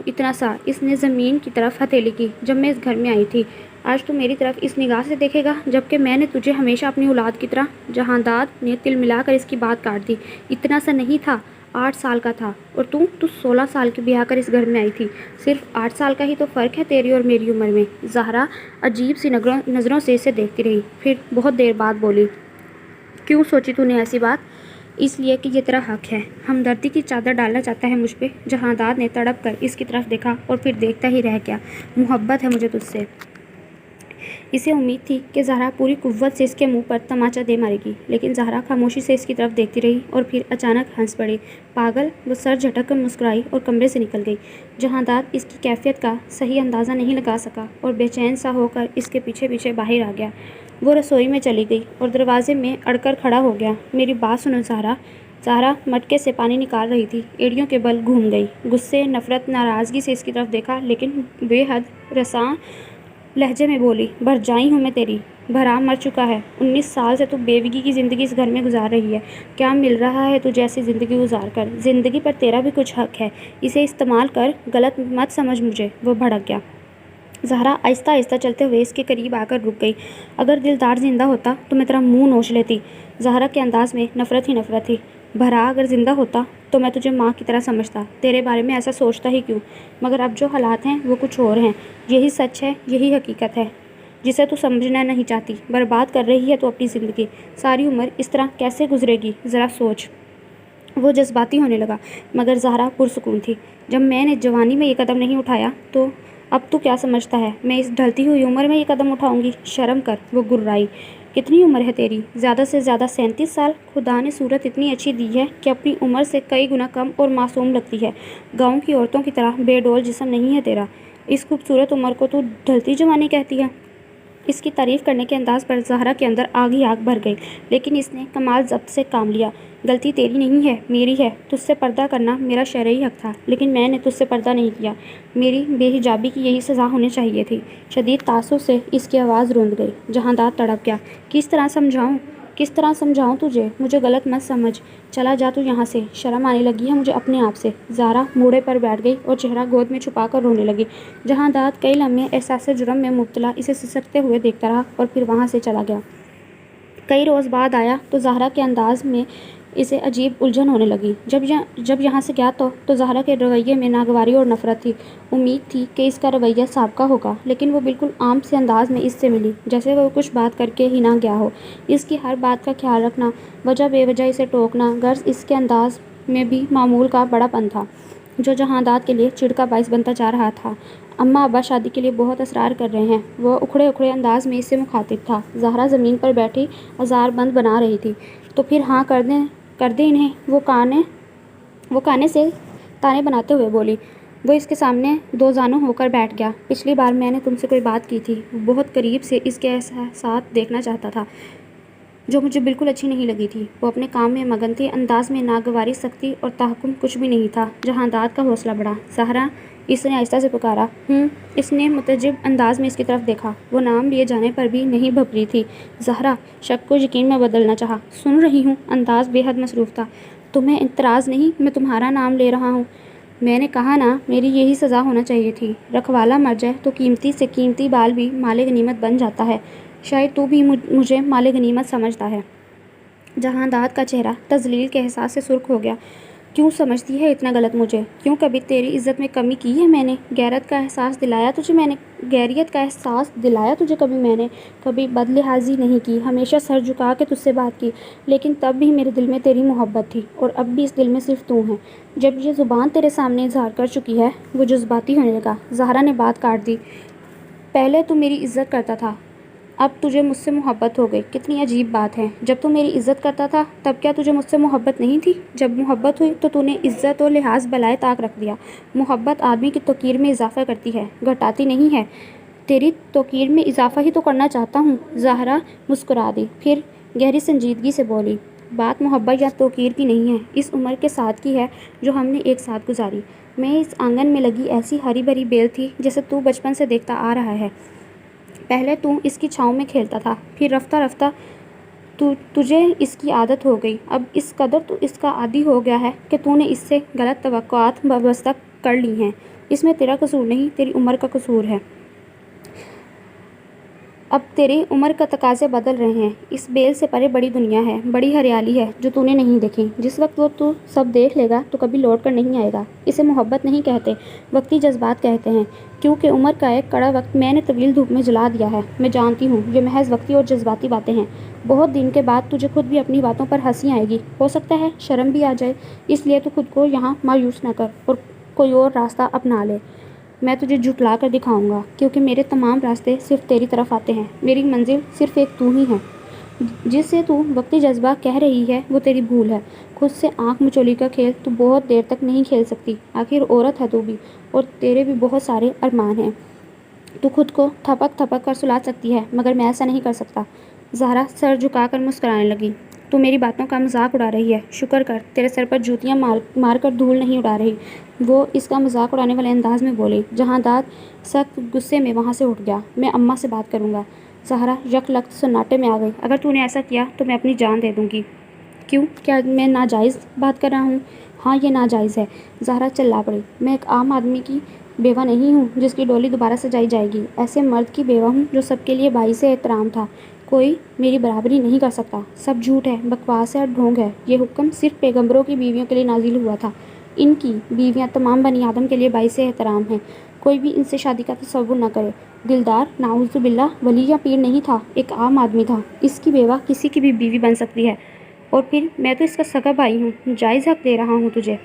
इतना सा। इसने ज़मीन की तरफ हथेली की। जब मैं इस घर में आई थी, आज तू मेरी तरफ इस निगाह से देखेगा, जबकि मैंने तुझे हमेशा अपनी औलाद की तरह। जहांदाद ने तिल मिलाकर इसकी बात काट दी। इतना सा नहीं था, 8 साल का था और तू 16 साल की ब्याह कर इस घर में आई थी। सिर्फ 8 साल का ही तो फ़र्क है तेरी और मेरी उम्र में। ज़हरा अजीब सी नज़रों से इसे देखती रही, फिर बहुत देर बाद बोली, क्यों सोची तूने ऐसी बात? इसलिए कि ये तेरा हक है। हमदर्दी की चादर डालना चाहता है मुझ पे। जहांदाद ने तड़प कर इसकी तरफ देखा और फिर देखता ही रह गया। मोहब्बत है मुझे तुझसे। इसे उम्मीद थी कि ज़हरा पूरी कुव्वत से इसके मुंह पर तमाचा दे मारेगी, लेकिन ज़हरा खामोशी से इसकी तरफ देखती रही और फिर अचानक हंस पड़ी। पागल, वो सर झटक कर मुस्कुराई और कमरे से निकल गई। जहांदाद इसकी कैफियत का सही अंदाज़ा नहीं लगा सका और बेचैन सा होकर इसके पीछे पीछे बाहर आ गया। वो रसोई में चली गई और दरवाजे में अड़कर खड़ा हो गया। मेरी बात सुनो ज़हरा। ज़हरा मटके से पानी निकाल रही थी, एड़ियों के बल घूम गई। गुस्से, नफ़रत, नाराज़गी से इसकी तरफ देखा, लेकिन बेहद रसां लहजे में बोली, भर जाई हूँ मैं तेरी। भरा मर चुका है। 19 साल से तू बेवगी की ज़िंदगी इस घर में गुजार रही है। क्या मिल रहा है तुझे ऐसी ज़िंदगी गुजार कर? ज़िंदगी पर तेरा भी कुछ हक है, इसे इस्तेमाल कर। गलत मत समझ मुझे। वो भड़क गया। ज़हरा आहिस्ता आहिस्ता चलते हुए इसके करीब आकर रुक गई। अगर दिलदार जिंदा होता तो मैं तेरा मुंह नोच लेती। ज़हरा के अंदाज में नफ़रत ही नफ़रत थी। भरा अगर ज़िंदा होता तो मैं तुझे माँ की तरह समझता, तेरे बारे में ऐसा सोचता ही क्यों? मगर अब जो हालात हैं वो कुछ और हैं। यही सच है, यही हकीकत है जिसे तू समझना नहीं चाहती। बर्बाद कर रही है तो अपनी ज़िंदगी। सारी उम्र इस तरह कैसे गुजरेगी, ज़रा सोच। वो जज्बाती होने लगा, मगर ज़हरा पुरसुकून थी। जब मैंने जवानी में ये कदम नहीं उठाया तो अब तू क्या समझता है मैं इस ढलती हुई उम्र में ये कदम उठाऊंगी? शर्म कर। वो गुर्राई। कितनी उम्र है तेरी? ज़्यादा से ज़्यादा 37 साल। खुदा ने सूरत इतनी अच्छी दी है कि अपनी उम्र से कई गुना कम और मासूम लगती है। गाँव की औरतों की तरह बेडोल जिस्म नहीं है तेरा। इस खूबसूरत उम्र को तू ढलती जवानी कहती है? इसकी तारीफ़ करने के अंदाज़ पर ज़हरा के अंदर आग ही आग भर गई, लेकिन इसने कमाल ज़ब्त से काम लिया। गलती तेरी नहीं है, मेरी है। तुझसे पर्दा करना मेरा शरई हक था, लेकिन मैंने तुझसे पर्दा नहीं किया। मेरी बेहिजाबी की यही सज़ा होनी चाहिए थी। शदीद तासुर से इसकी आवाज़ रूंध गई। जहांदाद तड़प गया। किस तरह समझाऊं तुझे? मुझे गलत मत समझ। चला जा तू यहाँ से। शर्म आने लगी है मुझे अपने आप से। ज़हरा मूड़े पर बैठ गई और चेहरा गोद में छुपा कर रोने लगी। जहांदाद कई लम्हे एहसास जुर्म में मुब्तला इसे सिसकते हुए देखता रहा और फिर वहाँ से चला गया। कई रोज़ बाद आया तो ज़हरा के अंदाज में इसे अजीब उलझन होने लगी। जब यहाँ से गया तो ज़हरा के रवैये में नागवारी और नफ़रत थी। उम्मीद थी कि इसका रवैया साबका होगा, लेकिन वो बिल्कुल आम से अंदाज में इससे मिली, जैसे वो कुछ बात करके ही ना गया हो। इसकी हर बात का ख्याल रखना, वजह बेवजह इसे टोकना, गर्ज इसके अंदाज में भी मामूल का बड़ापन था, जो जहांदाद के लिए चिढ़ का बाइस बनता जा रहा था। अम्मा अब्बा शादी के लिए बहुत असरार कर रहे हैं। वो उखड़े उखड़े अंदाज में इससे मुखातिब था। ज़हरा ज़मीन पर बैठी औजार बंद बना रही थी। तो फिर हाँ कर दे इन्हें। वो काने से ताने बनाते हुए बोली। वो इसके सामने दो जानों होकर बैठ गया। पिछली बार मैंने तुमसे कोई बात की थी, बहुत करीब से इसके एहसास देखना चाहता था, जो मुझे बिल्कुल अच्छी नहीं लगी थी। वो अपने काम में मगन थी। अंदाज में नागवारी, सख्ती और तहकुम कुछ भी नहीं था। जहांदाद का हौसला बढ़ा। ज़हरा, इसने आहिस्ता से पुकारा। इसने मुतजिब अंदाज में इसकी तरफ देखा। वो नाम लिए जाने पर भी नहीं भपरी थी। ज़हरा शक को यकीन में बदलना चाहा। सुन रही हूँ। अंदाज बेहद मसरूफ़ था। तुम्हें इतराज़ नहीं? मैं तुम्हारा नाम ले रहा हूँ। मैंने कहा ना, मेरी यही सज़ा होना चाहिए थी। रखवाला मर जाए तो कीमती से कीमती बाल भी माले गनीमत बन जाता है। शायद तू भी मुझे माले गनीमत समझता है। जहांदाद का चेहरा तज़लील के एहसास से सुर्ख हो गया। क्यों समझती है इतना गलत मुझे? क्यों कभी तेरी इज़्ज़त में कमी की है मैंने? गैरियत का एहसास दिलाया तुझे कभी मैंने? कभी बदलिहाजी नहीं की, हमेशा सर झुका के तुझसे बात की, लेकिन तब भी मेरे दिल में तेरी मोहब्बत थी और अब भी इस दिल में सिर्फ तू है। जब ये ज़ुबान तेरे सामने इजहार कर चुकी है। वो जज्बाती होने लगा। ज़हरा ने बात काट दी। पहले तू मेरी इज़्ज़त करता था, अब तुझे मुझसे मोहब्बत हो गई। कितनी अजीब बात है। जब तू मेरी इज़्ज़त करता था तब क्या तुझे मुझसे मोहब्बत नहीं थी? जब मोहब्बत हुई तो तूने इज़्ज़त और लिहाज बलाए ताक रख दिया। मोहब्बत आदमी की तौकीर में इजाफ़ा करती है, घटाती नहीं है। तेरी तौकीर में इजाफ़ा ही तो करना चाहता हूँ। ज़हरा मुस्कुरा दी, फिर गहरी संजीदगी से बोली, बात मोहब्बत या तौकीर की नहीं है, इस उम्र के साथ की है जो हमने एक साथ गुजारी। मैं इस आंगन में लगी ऐसी हरी भरी बेल थी जैसे तू बचपन से देखता आ रहा है। पहले तू इसकी छाँव में खेलता था, फिर रफ्ता रफ्ता तुझे इसकी आदत हो गई। अब इस कदर तू इसका आदी हो गया है कि तूने इससे गलत तवक्कुआत वाबस्ता कर ली हैं। इसमें तेरा कसूर नहीं, तेरी उम्र का कसूर है। अब तेरी उम्र का तकाजे बदल रहे हैं। इस बेल से परे बड़ी दुनिया है, बड़ी हरियाली है जो तूने नहीं देखी। जिस वक्त वो तू सब देख लेगा तो कभी लौट कर नहीं आएगा। इसे मोहब्बत नहीं कहते, वक्ती जज्बात कहते हैं, क्योंकि उम्र का एक कड़ा वक्त मैंने तवील धूप में जला दिया है। मैं जानती हूँ ये महज वक्ती और जज्बाती बातें हैं। बहुत दिन के बाद तुझे खुद भी अपनी बातों पर हंसी आएगी, हो सकता है शर्म भी आ जाए। इसलिए तू खुद को यहाँ मायूस न कर और कोई और रास्ता अपना ले। मैं तुझे झुठला कर दिखाऊंगा, क्योंकि मेरे तमाम रास्ते सिर्फ तेरी तरफ आते हैं। मेरी मंजिल सिर्फ एक तू ही है। जिससे तू वक्ती जज्बा कह रही है वो तेरी भूल है। खुद से आंख मचोली का खेल तू बहुत देर तक नहीं खेल सकती। आखिर औरत है तू भी, और तेरे भी बहुत सारे अरमान हैं। तू खुद को थपक थपक कर सुला सकती है, मगर मैं ऐसा नहीं कर सकता। ज़हरा सर झुकाकर मुस्कुराने लगी। तू मेरी बातों का मजाक उड़ा रही है। शुक्र कर तेरे सर पर जूतियाँ मार कर धूल नहीं उड़ा रही। वो इसका मजाक उड़ाने वाले अंदाज में बोली। जहांदाद सख्त गुस्से में वहाँ से उठ गया। मैं अम्मा से बात करूँगा। ज़हरा यकलख्त सन्नाटे में आ गई। अगर तूने ऐसा किया तो मैं अपनी जान दे दूँगी। क्यों? क्या मैं नाजायज़ बात कर रहा हूँ? हाँ, ये नाजायज़ है। ज़हरा चिल्ला पड़ी। मैं एक आम आदमी की बेवा नहीं हूँ जिसकी डोली दोबारा सजाई जाएगी। ऐसे मर्द की बेवा हूँ जो सबके लिए बाइसे एहतराम था। कोई मेरी बराबरी नहीं कर सकता। सब झूठ है, बकवास है और ढोंग है। ये हुक्म सिर्फ पैगंबरों की बीवियों के लिए नाजिल हुआ था। इनकी बीवियाँ तमाम बनी आदम के लिए बाइसे एहतराम हैं। कोई भी इनसे शादी का तसव्वुर न करे। दिलदार नाउज़ुबिल्लाह वली या पीर नहीं था, एक आम आदमी था। इसकी बेवा किसी की भी बीवी बन सकती है। और फिर मैं तो इसका सगा भाई हूँ। जायज़ हक दे रहा हूँ तुझे।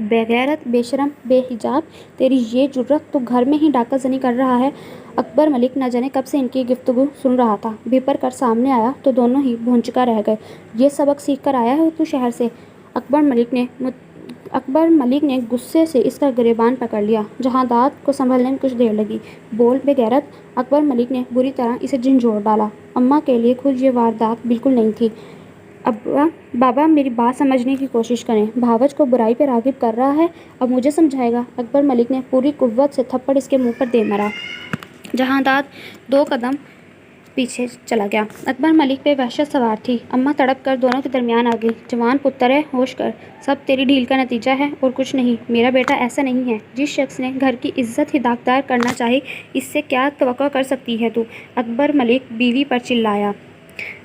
बेगैरत, बेशरम, बेहिजाब, तेरी ये जुर्रत तो घर में ही डाका जनी कर रहा है। अकबर मलिक न जाने कब से इनकी गुफ्तगू सुन रहा था। भीपर कर सामने आया तो दोनों ही भौंचका रह गए। ये सबक सीख कर आया है तू शहर से? अकबर मलिक ने गुस्से से इसका गिरेबान पकड़ लिया। जहांदाद को संभलने में कुछ देर लगी। बोल बेगैरत। अकबर मलिक ने बुरी तरह इसे झंझोड़ डाला। अम्मा के लिए खुद ये वारदात बिल्कुल नहीं थी। बाबा मेरी बात समझने की कोशिश करें। भावज को बुराई पर रागिब कर रहा है, अब मुझे समझाएगा। अकबर मलिक ने पूरी कुव्वत से थप्पड़ इसके मुंह पर दे मारा। जहांदाद 2 कदम पीछे चला गया। अकबर मलिक पे वहशत सवार थी। अम्मा तड़प कर दोनों के दरमियान आ गई। जवान पुत्र है, होश कर। सब तेरी ढील का नतीजा है और कुछ नहीं। मेरा बेटा ऐसा नहीं है। जिस शख्स ने घर की इज्जत ही दागदार करना चाहे, इससे क्या तवक्को कर सकती है तू? अकबर मलिक बीवी पर चिल्लाया।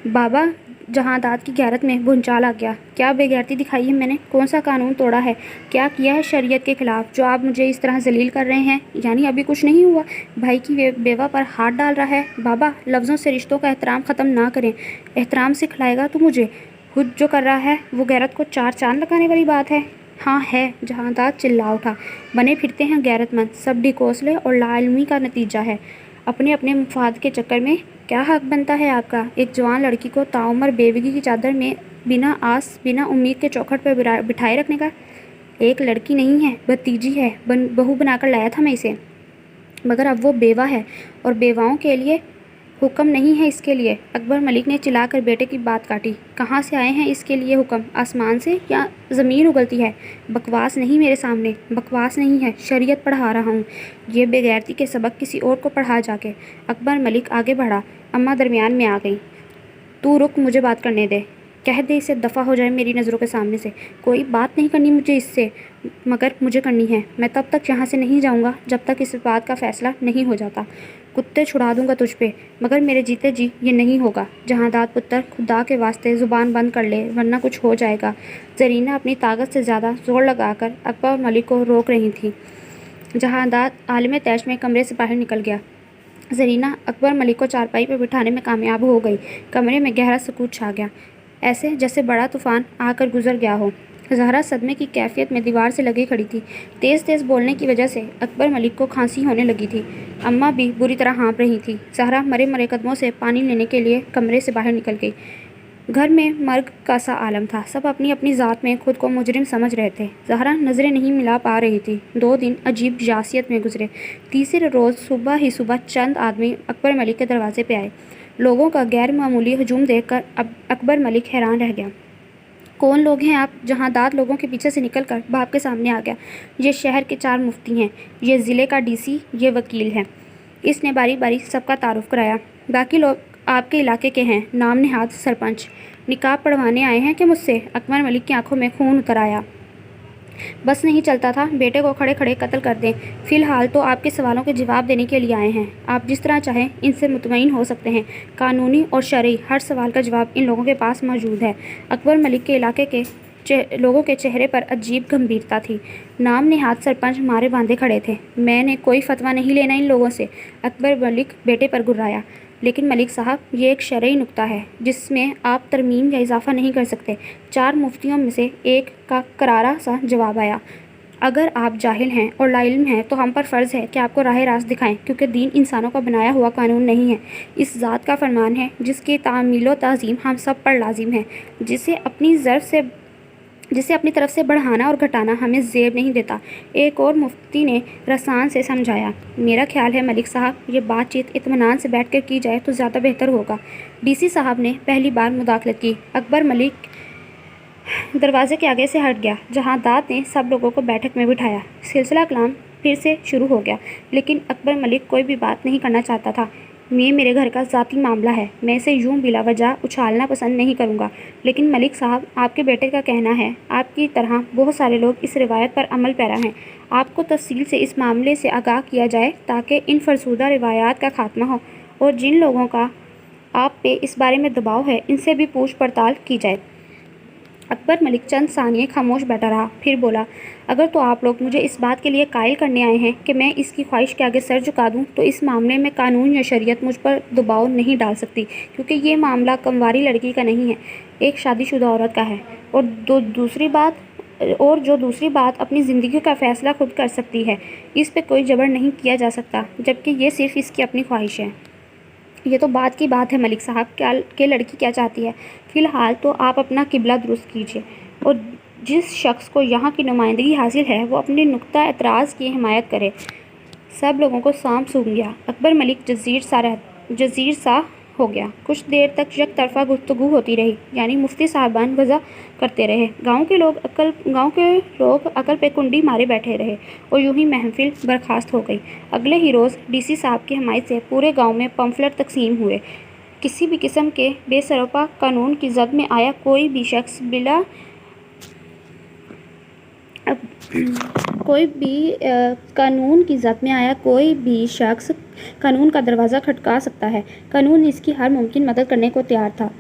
बाबा, जहांदाद की गैरत में भूचाल आ गया। क्या बेगैरती दिखाई है मैंने? कौन सा कानून तोड़ा है? क्या किया है शरीयत के खिलाफ जो आप मुझे इस तरह जलील कर रहे हैं? यानी अभी कुछ नहीं हुआ? भाई की बेवा पर हाथ डाल रहा है? बाबा, लफ्ज़ों से रिश्तों का एहतराम ख़त्म ना करें। एहतराम सिखलाएगा तू मुझे? खुद जो कर रहा है वो गैरत को 4 चांद लगाने वाली बात है। हाँ है। जहांदाद चिल्ला उठा। बने फिरते हैं गैरतमंद, सब ढिकोसले और लाइल्मी का नतीजा है। अपने अपने मुफाद के चक्कर में क्या हक बनता है आपका? एक जवान लड़की को ताउम्र बेवगी की चादर में बिना आस बिना उम्मीद के चौखट पर बिठाए रखने का? एक लड़की नहीं है, भतीजी है। बहू बनाकर लाया था मैं इसे, मगर अब वो बेवा है और बेवाओं के लिए हुक्म नहीं है इसके लिए। अकबर मलिक ने चिल्लाकर बेटे की बात काटी। कहाँ से आए हैं इसके लिए हुक्म? आसमान से या ज़मीन उगलती है? बकवास नहीं मेरे सामने, बकवास नहीं है। शरीयत पढ़ा रहा हूँ। ये बेगैरती के सबक किसी और को पढ़ा जाके। अकबर मलिक आगे बढ़ा। अम्मा दरमियान में आ गई। तू रुक, मुझे बात करने दे। कह दे इसे दफ़ा हो जाए मेरी नज़रों के सामने से। कोई बात नहीं करनी मुझे इससे, मगर मुझे करनी है। मैं तब तक यहाँ से नहीं जाऊँगा जब तक इस बात का फ़ैसला नहीं हो जाता। कुत्ते छुड़ा दूंगा तुझ पे, मगर मेरे जीते जी ये नहीं होगा। जहांदाद पुत्र, खुदा के वास्ते ज़ुबान बंद कर ले, वरना कुछ हो जाएगा। ज़रीना अपनी ताकत से ज़्यादा ज़ोर लगाकर अकबर मलिक को रोक रही थी। जहांदाद आलिम तैश में कमरे से बाहर निकल गया। ज़रीना अकबर मलिक को चारपाई पर बिठाने में कामयाब हो गई। कमरे में गहरा सुकूत छा गया, ऐसे जैसे बड़ा तूफ़ान आकर गुजर गया हो। ज़हरा सदमे की कैफियत में दीवार से लगी खड़ी थी। तेज़ तेज़ बोलने की वजह से अकबर मलिक को खांसी होने लगी थी। अम्मा भी बुरी तरह हाँफ रही थी। ज़हरा मरे मरे कदमों से पानी लेने के लिए कमरे से बाहर निकल गई। घर में मर्ग का सा आलम था। सब अपनी अपनी ज़ात में खुद को मुजरिम समझ रहे थे। ज़हरा नज़रें नहीं मिला पा रही थी। 2 दिन अजीब जासियत में गुजरे। तीसरे रोज़ सुबह ही सुबह चंद आदमी अकबर मलिक के दरवाजे पे आए। लोगों का गैर मामूली हजूम देखकर अकबर मलिक हैरान रह गया। कौन लोग हैं आप? जहांदाद लोगों के पीछे से निकलकर बाप के सामने आ गया। ये शहर के 4 मुफ्ती हैं, ये ज़िले का डीसी, ये वकील है। इसने बारी बारी सबका तारुफ कराया। बाकी लोग आपके इलाके के हैं, नाम नेहाद सरपंच। निकाब पढ़वाने आए हैं कि मुझसे? अकबर मलिक की आंखों में खून उतर आया। बस नहीं चलता था बेटे को खड़े खड़े कत्ल कर दें। फ़िलहाल तो आपके सवालों के जवाब देने के लिए आए हैं। आप जिस तरह चाहें इनसे मुतमईन हो सकते हैं। कानूनी और शरई हर सवाल का जवाब इन लोगों के पास मौजूद है। अकबर मलिक के इलाके के लोगों के चेहरे पर अजीब गंभीरता थी। नाम नेहाद सरपंच मारे बांधे खड़े थे। मैंने कोई फतवा नहीं लेना इन लोगों से। अकबर मलिक बेटे पर गुर्राया। लेकिन मलिक साहब, ये एक शरई नुक्ता है जिसमें आप तरमीम या इजाफा नहीं कर सकते। 4 मुफ्तियों में से एक का करारा सा जवाब आया। अगर आप जाहिल हैं और लाइल्म हैं तो हम पर फ़र्ज़ है कि आपको राह रास्त दिखाएं, क्योंकि दीन इंसानों का बनाया हुआ कानून नहीं है। इस ज़ात का फरमान है जिसकी तामील व ताज़ीम हम सब पर लाजिम है, जिसे अपनी तरफ से बढ़ाना और घटाना हमें ज़ेब नहीं देता। एक और मुफ्ती ने रसान से समझाया। मेरा ख्याल है मलिक साहब, ये बातचीत इत्मीनान से बैठकर की जाए तो ज़्यादा बेहतर होगा। डीसी साहब ने पहली बार मुदाखलत की। अकबर मलिक दरवाजे के आगे से हट गया। जहांदाद ने सब लोगों को बैठक में बिठाया। सिलसिला कलाम फिर से शुरू हो गया, लेकिन अकबर मलिक कोई भी बात नहीं करना चाहता था। ये मेरे घर का ज़ाती मामला है, मैं इसे यूं बिला वजह उछालना पसंद नहीं करूँगा। लेकिन मलिक साहब, आपके बेटे का कहना है आपकी तरह बहुत सारे लोग इस रिवायत पर अमल पैरा हैं। आपको तफसील से इस मामले से आगाह किया जाए ताकि इन फरसूदा रिवायात का खात्मा हो, और जिन लोगों का आप पे इस बारे में दबाव है इनसे भी पूछ पड़ताल की जाए। अकबर मलिक चंद सानिये खामोश बैठा रहा, फिर बोला, अगर तो आप लोग मुझे इस बात के लिए कायल करने आए हैं कि मैं इसकी ख्वाहिश के आगे सर झुका दूं, तो इस मामले में कानून या शरीयत मुझ पर दबाव नहीं डाल सकती, क्योंकि ये मामला कंवारी लड़की का नहीं है, एक शादीशुदा औरत का है, और जो दूसरी बात अपनी ज़िंदगी का फ़ैसला खुद कर सकती है। इस पे कोई जबर नहीं किया जा सकता, जबकि ये सिर्फ इसकी अपनी ख्वाहिश है। ये तो बात की बात है मलिक साहब, कि लड़की क्या चाहती है। फ़िलहाल तो आप अपना किबला दुरुस्त कीजिए, और जिस शख्स को यहाँ की नुमाइंदगी हासिल है वो अपने नुक्ता एतराज़ की हिमायत करे। सब लोगों को सांप सूंघ गया। अकबर मलिक जजीर सा हो गया। कुछ देर तक एक तरफा गुफ्तगू होती रही, यानी मुफ्ती साहबान वज़ा करते रहे। गांव के लोग अकल पे कुंडी मारे बैठे रहे, और यूं ही महफिल बर्खास्त हो गई। अगले ही रोज़ डीसी साहब की हिमायत से पूरे गांव में पम्फलेट तकसीम हुए। किसी भी किस्म के बेसरोपा कानून की जद में आया कोई भी शख्स कानून का दरवाज़ा खटका सकता है। कानून इसकी हर मुमकिन मदद करने को तैयार था।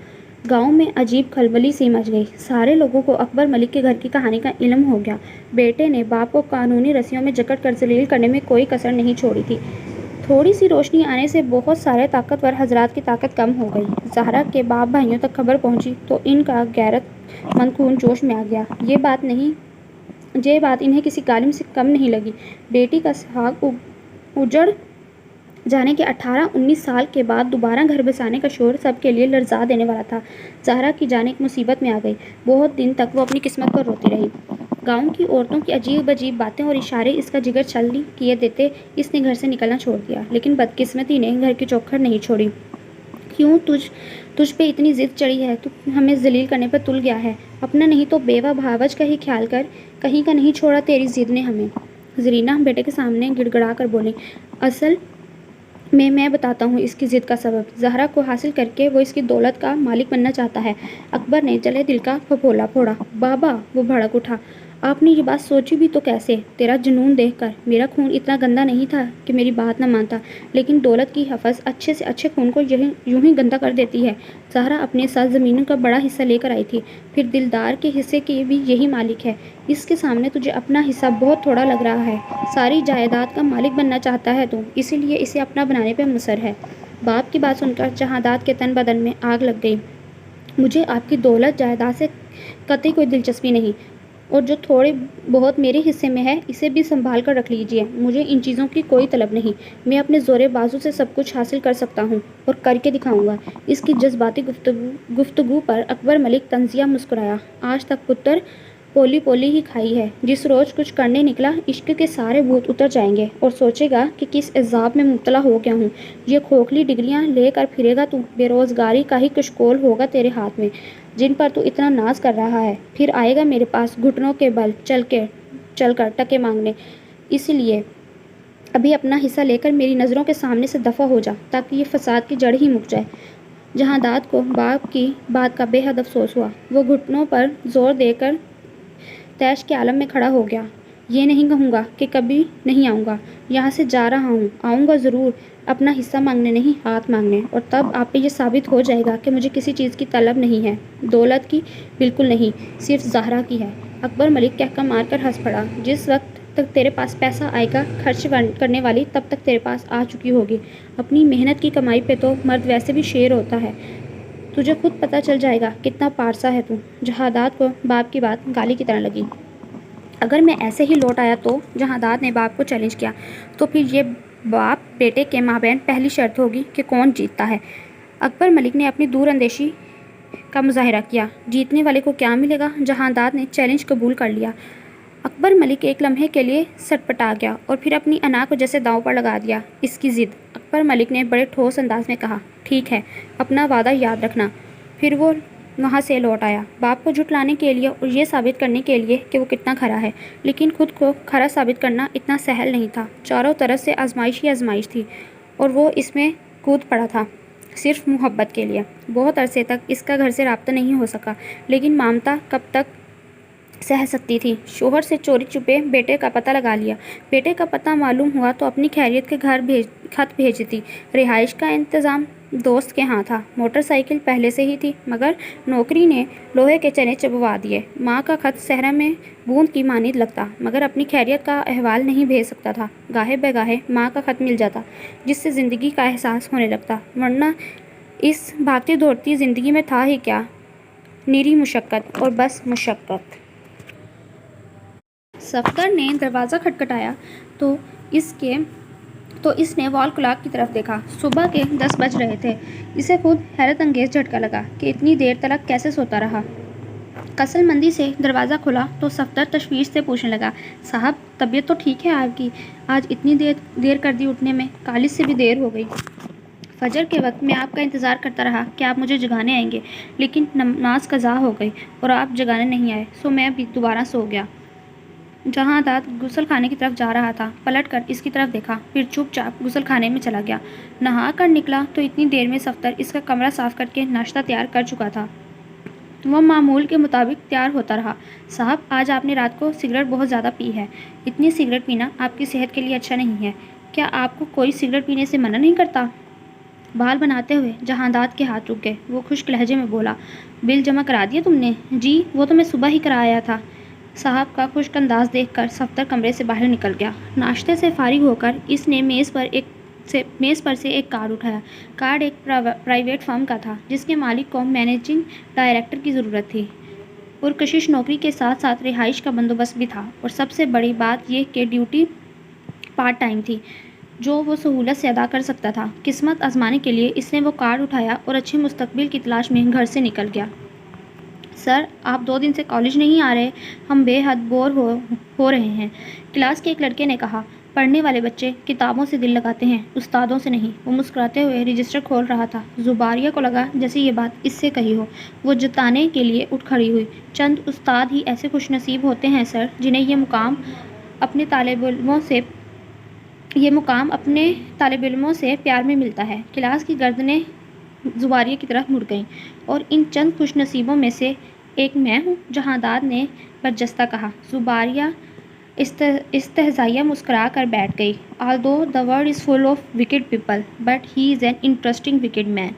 गांव में अजीब खलबली सी मच गई। सारे लोगों को अकबर मलिक के घर की कहानी का इल्म हो गया। बेटे ने बाप को कानूनी रस्सियों में जकड़ कर जलील करने में कोई कसर नहीं छोड़ी थी। थोड़ी सी रोशनी आने से बहुत सारे ताकतवर हजरात की ताकत कम हो गई। ज़हरा के बाप भाइयों तक खबर पहुंची तो इनका गैरतमंद खून जोश में आ गया। ये बात इन्हें किसी कालिम से कम नहीं लगी। बेटी का सुहाग उजड़ जाने के 18-19 साल के बाद दोबारा घर बसाने का शोर सबके लिए लर्जा देने वाला था। ज़हरा की जान एक मुसीबत में आ गई। बहुत दिन तक वो अपनी किस्मत पर रोती रही। गांव की औरतों की अजीब अजीब बातें और इशारे इसका जिगर छलनी किए देते इसने घर से निकलना छोड़ दिया। लेकिन बदकिस्मती ने घर की चौखट नहीं छोड़ी। क्यों तुझ पे इतनी ज़िद चढ़ी है? तू हमें जलील करने पर तुल गया है। अपना नहीं तो बेवा भावज का ही ख्याल कर, कहीं का नहीं छोड़ा तेरी ज़िद ने हमें। ज़रीना बेटे के सामने गिड़गड़ा कर बोली, असल में मैं बताता हूँ इसकी ज़िद का सबब। ज़हरा को हासिल करके वो इसकी दौलत का मालिक बनना चाहता है। अकबर ने जले दिल का फफोला फोड़ा। बाबा, वो भड़क उठा, आपने ये बात सोची भी तो कैसे? तेरा जुनून देखकर मेरा खून इतना गंदा नहीं था कि मेरी बात न मानता, लेकिन दौलत की हफस अच्छे से अच्छे खून को यूं ही गंदा कर देती है। ज़हरा अपने साथ ज़मीनों का बड़ा हिस्सा लेकर आई थी, फिर दिलदार के हिस्से की भी यही मालिक है। इसके सामने तुझे अपना हिस्सा बहुत थोड़ा लग रहा है। सारी जायदाद का मालिक बनना चाहता है तू, इसीलिए इसे अपना बनाने पर मुसर है। बाप की बात सुनकर जहांदाद के तन बदन में आग लग गई। मुझे आपकी दौलत जायदाद से कतई कोई दिलचस्पी नहीं, और जो थोड़ी बहुत मेरे हिस्से में है इसे भी संभाल कर रख लीजिए। मुझे इन चीज़ों की कोई तलब नहीं। मैं अपने ज़ोरे बाजू से सब कुछ हासिल कर सकता हूँ और करके दिखाऊंगा। इसकी जज्बाती गुफ्तगू पर अकबर मलिक तंजिया मुस्कुराया। आज तक पुत्र पोली पोली ही खाई है। जिस रोज़ कुछ करने निकला इश्क के सारे भूत उतर जाएंगे और सोचेगा कि किस एज़ाब में मुब्तला हो गया हूँ। ये खोखली डिग्रियाँ लेकर फिरेगा तू, बेरोज़गारी का ही कशकोल होगा तेरे हाथ में, जिन पर तू इतना नाज कर रहा है। फिर आएगा मेरे पास घुटनों के बल चलकर टके मांगने। इसलिए अभी अपना हिस्सा लेकर मेरी नज़रों के सामने से दफ़ा हो जा, ताकि ये फसाद की जड़ ही मुक जाए। जहांदाद को बाप की बात का बेहद अफसोस हुआ। वो घुटनों पर जोर देकर तैश के आलम में खड़ा हो गया। ये नहीं कहूँगा कि कभी नहीं आऊँगा, यहाँ से जा रहा हूँ, आऊँगा ज़रूर, अपना हिस्सा मांगने नहीं, हाथ मांगने, और तब आप पे ये साबित हो जाएगा कि मुझे किसी चीज़ की तलब नहीं है, दौलत की बिल्कुल नहीं, सिर्फ ज़हरा की है। अकबर मलिक कहका मार कर हंस पड़ा। जिस वक्त तक तेरे पास पैसा आएगा खर्च करने वाली, तब तक तेरे पास आ चुकी होगी। अपनी मेहनत की कमाई पे तो मर्द वैसे भी शेर होता है, तुझे खुद पता चल जाएगा कितना पारसा है तू। जहादात को बाप की बात गाली की तरह लगी। अगर मैं ऐसे ही लौट आया तो, जहादात ने बाप को चैलेंज किया, तो फिर ये बाप बेटे के माबैन पहली शर्त होगी कि कौन जीतता है। अकबर मलिक ने अपनी दूरअंदेशी का मुजाहिरा किया। जीतने वाले को क्या मिलेगा? जहादात ने चैलेंज कबूल कर लिया। अकबर मलिक एक लम्हे के लिए सटपटा गया और फिर अपनी अना को जैसे दांव पर लगा दिया। इसकी ज़िद। अकबर मलिक ने बड़े ठोस अंदाज में कहा, ठीक है, अपना वादा याद रखना। फिर वो वहाँ से लौट आया, बाप को झुठलाने के लिए और ये साबित करने के लिए कि वो कितना खरा है। लेकिन खुद को खरा साबित करना इतना सहल नहीं था। चारों तरफ से आजमाइश ही आजमाइश थी और वो इसमें कूद पड़ा था सिर्फ मोहब्बत के लिए। बहुत अरसे तक इसका घर से राब्ता नहीं हो सका, लेकिन ममता कब तक सह सकती थी। शोहर से चोरी छुपे बेटे का पता लगा लिया। बेटे का पता मालूम हुआ तो अपनी खैरियत के घर खत भेजती। रिहाइश का इंतज़ाम दोस्त के यहाँ था। मोटरसाइकिल पहले से ही थी, मगर नौकरी ने लोहे के चने चबवा दिए। माँ का खत सहरा में बूंद की मानीद लगता, मगर अपनी खैरियत का अहवाल नहीं भेज सकता था। गाहे बेगाहे माँ का खत मिल जाता, जिससे ज़िंदगी का एहसास होने लगता, वरना इस भागती दौड़ती ज़िंदगी में था ही क्या, निरी मुशक्क़त और बस मुशक्क़त। सफदर ने दरवाज़ा खटखटाया तो इसने वॉल क्लॉक की तरफ देखा। सुबह के 10 बज रहे थे। इसे खुद हैरत अंगेज़ झटका लगा कि इतनी देर तक कैसे सोता रहा। कसलमंदी से दरवाज़ा खुला तो सफदर तशवीश से पूछने लगा, साहब तबीयत तो ठीक है आपकी? आज इतनी देर कर दी उठने में, कॉलेज से भी देर हो गई। फजर के वक्त मैं आपका इंतज़ार करता रहा कि आप मुझे जगाने आएंगे, लेकिन नमाज कज़ा हो गई और आप जगाने नहीं आए, सो मैं भी दोबारा सो गया। जहादात गुसल खाने की तरफ जा रहा था। पलट कर इसकी तरफ देखा, फिर चुपचाप गुसल खाने में चला गया। नहा कर निकला तो इतनी देर में सफदर इसका कमरा साफ़ करके नाश्ता तैयार कर चुका था। वह मामूल के मुताबिक तैयार होता रहा। साहब, आज आपने रात को सिगरेट बहुत ज़्यादा पी है। इतनी सिगरेट पीना आपकी सेहत के लिए अच्छा नहीं है। क्या आपको कोई सिगरेट पीने से मना नहीं करता? बाल बनाते हुए जहादात के हाथ रुक गए। वो खुश्क लहजे में बोला, बिल जमा करा दिया तुमने? जी, वो तो मैं सुबह ही कराया था। साहब का खुश्क अंदाज देखकर सफदर कमरे से बाहर निकल गया। नाश्ते से फारिग होकर इसने मेज़ पर से एक कार्ड उठाया। कार्ड एक प्राइवेट फर्म का था, जिसके मालिक को मैनेजिंग डायरेक्टर की ज़रूरत थी। पुरकशिश नौकरी के साथ साथ रिहाइश का बंदोबस्त भी था, और सबसे बड़ी बात यह कि ड्यूटी पार्ट टाइम थी, जो वो सहूलत से अदा कर सकता था। किस्मत आजमाने के लिए इसने वो कार्ड उठाया और अच्छे मुस्तकबिल की तलाश में घर से निकल गया। सर, आप 2 दिन से कॉलेज नहीं आ रहे, हम बेहद बोर हो रहे हैं, क्लास के एक लड़के ने कहा। पढ़ने वाले बच्चे किताबों से दिल लगाते हैं, उस्तादों से नहीं। वो मुस्कुराते हुए रजिस्टर खोल रहा था। जुबारिया को लगा जैसे ये बात इससे कही हो। वो जताने के लिए उठ खड़ी हुई। चंद उस्ताद ही ऐसे खुशनसीब होते हैं सर, जिन्हें ये मुकाम अपने तालिब इल्मों से प्यार में मिलता है। क्लास की गर्दनें जुबारिया की तरफ मुड़ गईं। और इन चंद खुशनसीबों में से एक मैं हूँ, जहादात ने बरजस्ता कहा। जुबारिया इस्तहज़ाइया मुस्कुरा कर बैठ गई। Although the world is full of wicked people, but he is an interesting wicked man.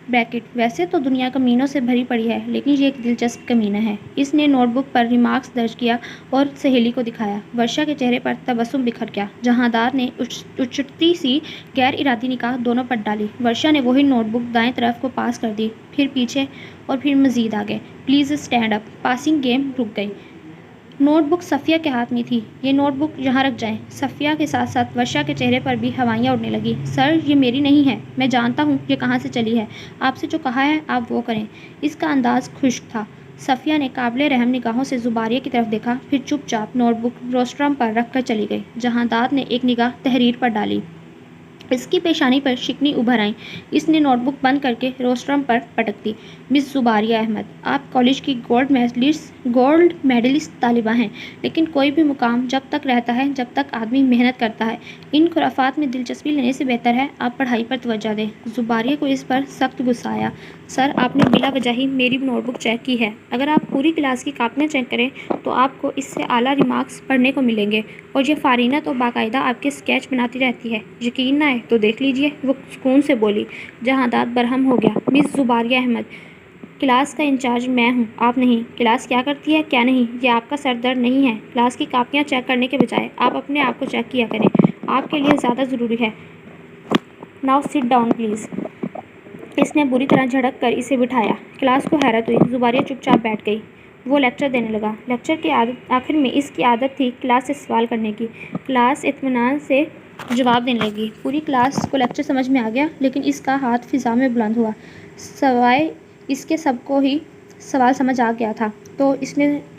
Bracket, वैसे तो दुनिया कमीनों से भरी पड़ी है, लेकिन ये एक दिलचस्प कमीना है। इसने नोटबुक पर रिमार्क्स दर्ज किया और सहेली को दिखाया। वर्षा के चेहरे पर तबस्सुम बिखर गया। जहादात ने उछटती सी गैर इरादी निगाह दोनों पर डाली। वर्षा ने वही नोटबुक दाएं तरफ को पास कर दी, फिर पीछे और फिर मज़ीद आगे। Please stand up. Passing game रुक गई। नोटबुक सफ़िया के हाथ में थी। ये नोटबुक यहाँ रख जाएं। सफ़िया के साथ साथ वर्षा के चेहरे पर भी हवाइयाँ उड़ने लगी। सर, ये मेरी नहीं है, मैं जानता हूँ ये कहाँ से चली है। आपसे जो कहा है आप वो करें। इसका अंदाज़ खुश्क था। सफ़िया ने काबिले रहम निगाहों से जुबारिया की तरफ देखा, फिर चुपचाप नोटबुक रोस्ट्रम पर रख कर चली गई। जहादात ने एक निगाह तहरीर पर डाली। इसकी पेशानी पर शिकनी उभर आई। इसने नोटबुक बंद करके रोस्ट्रम पर पटक दी। मिस जुबारिया अहमद, आप कॉलेज की गोल्ड मेडलिस्ट तालिबा हैं, लेकिन कोई भी मुकाम जब तक रहता है जब तक आदमी मेहनत करता है। इन खुराफात में दिलचस्पी लेने से बेहतर है आप पढ़ाई पर तवज्जो दें। जुबारिया को इस पर सख्त गुस्सा आया। سر آپ نے بلا وجہ ہی میری نوٹ بک چیک کی ہے. اگر آپ پوری کلاس کی کاپیاں چیک کریں تو آپ کو اس سے اعلیٰ ریمارکس پڑھنے کو ملیں گے. اور یہ فارینہ تو باقاعدہ آپ کے اسکیچ بناتی رہتی ہے. یقین نہ آئے تو دیکھ لیجیے. وہ سکون سے بولی. جہانداد برہم ہو گیا. مس زباریہ احمد، کلاس کا انچارج میں ہوں، آپ نہیں. کلاس کیا کرتی ہے کیا نہیں یہ آپ کا سر درد نہیں ہے. کلاس کی کاپیاں چیک کرنے کے بجائے آپ اپنے آپ کو چیک کیا کریں. آپ کے لیے زیادہ ضروری ہے. Now sit down please. اس نے بری طرح جھڑک کر اسے بٹھایا. کلاس کو حیرت ہوئی. زباریہ چپ چاپ بیٹھ گئی. وہ لیکچر دینے لگا. لیکچر کے آخر میں اس کی عادت تھی کلاس سے سوال کرنے کی. کلاس اطمینان سے جواب دینے لگی. پوری کلاس کو لیکچر سمجھ میں آ گیا، لیکن اس کا ہاتھ فضا میں بلند ہوا. سوائے اس کے سب کو ہی سوال سمجھ آ گیا تھا. تو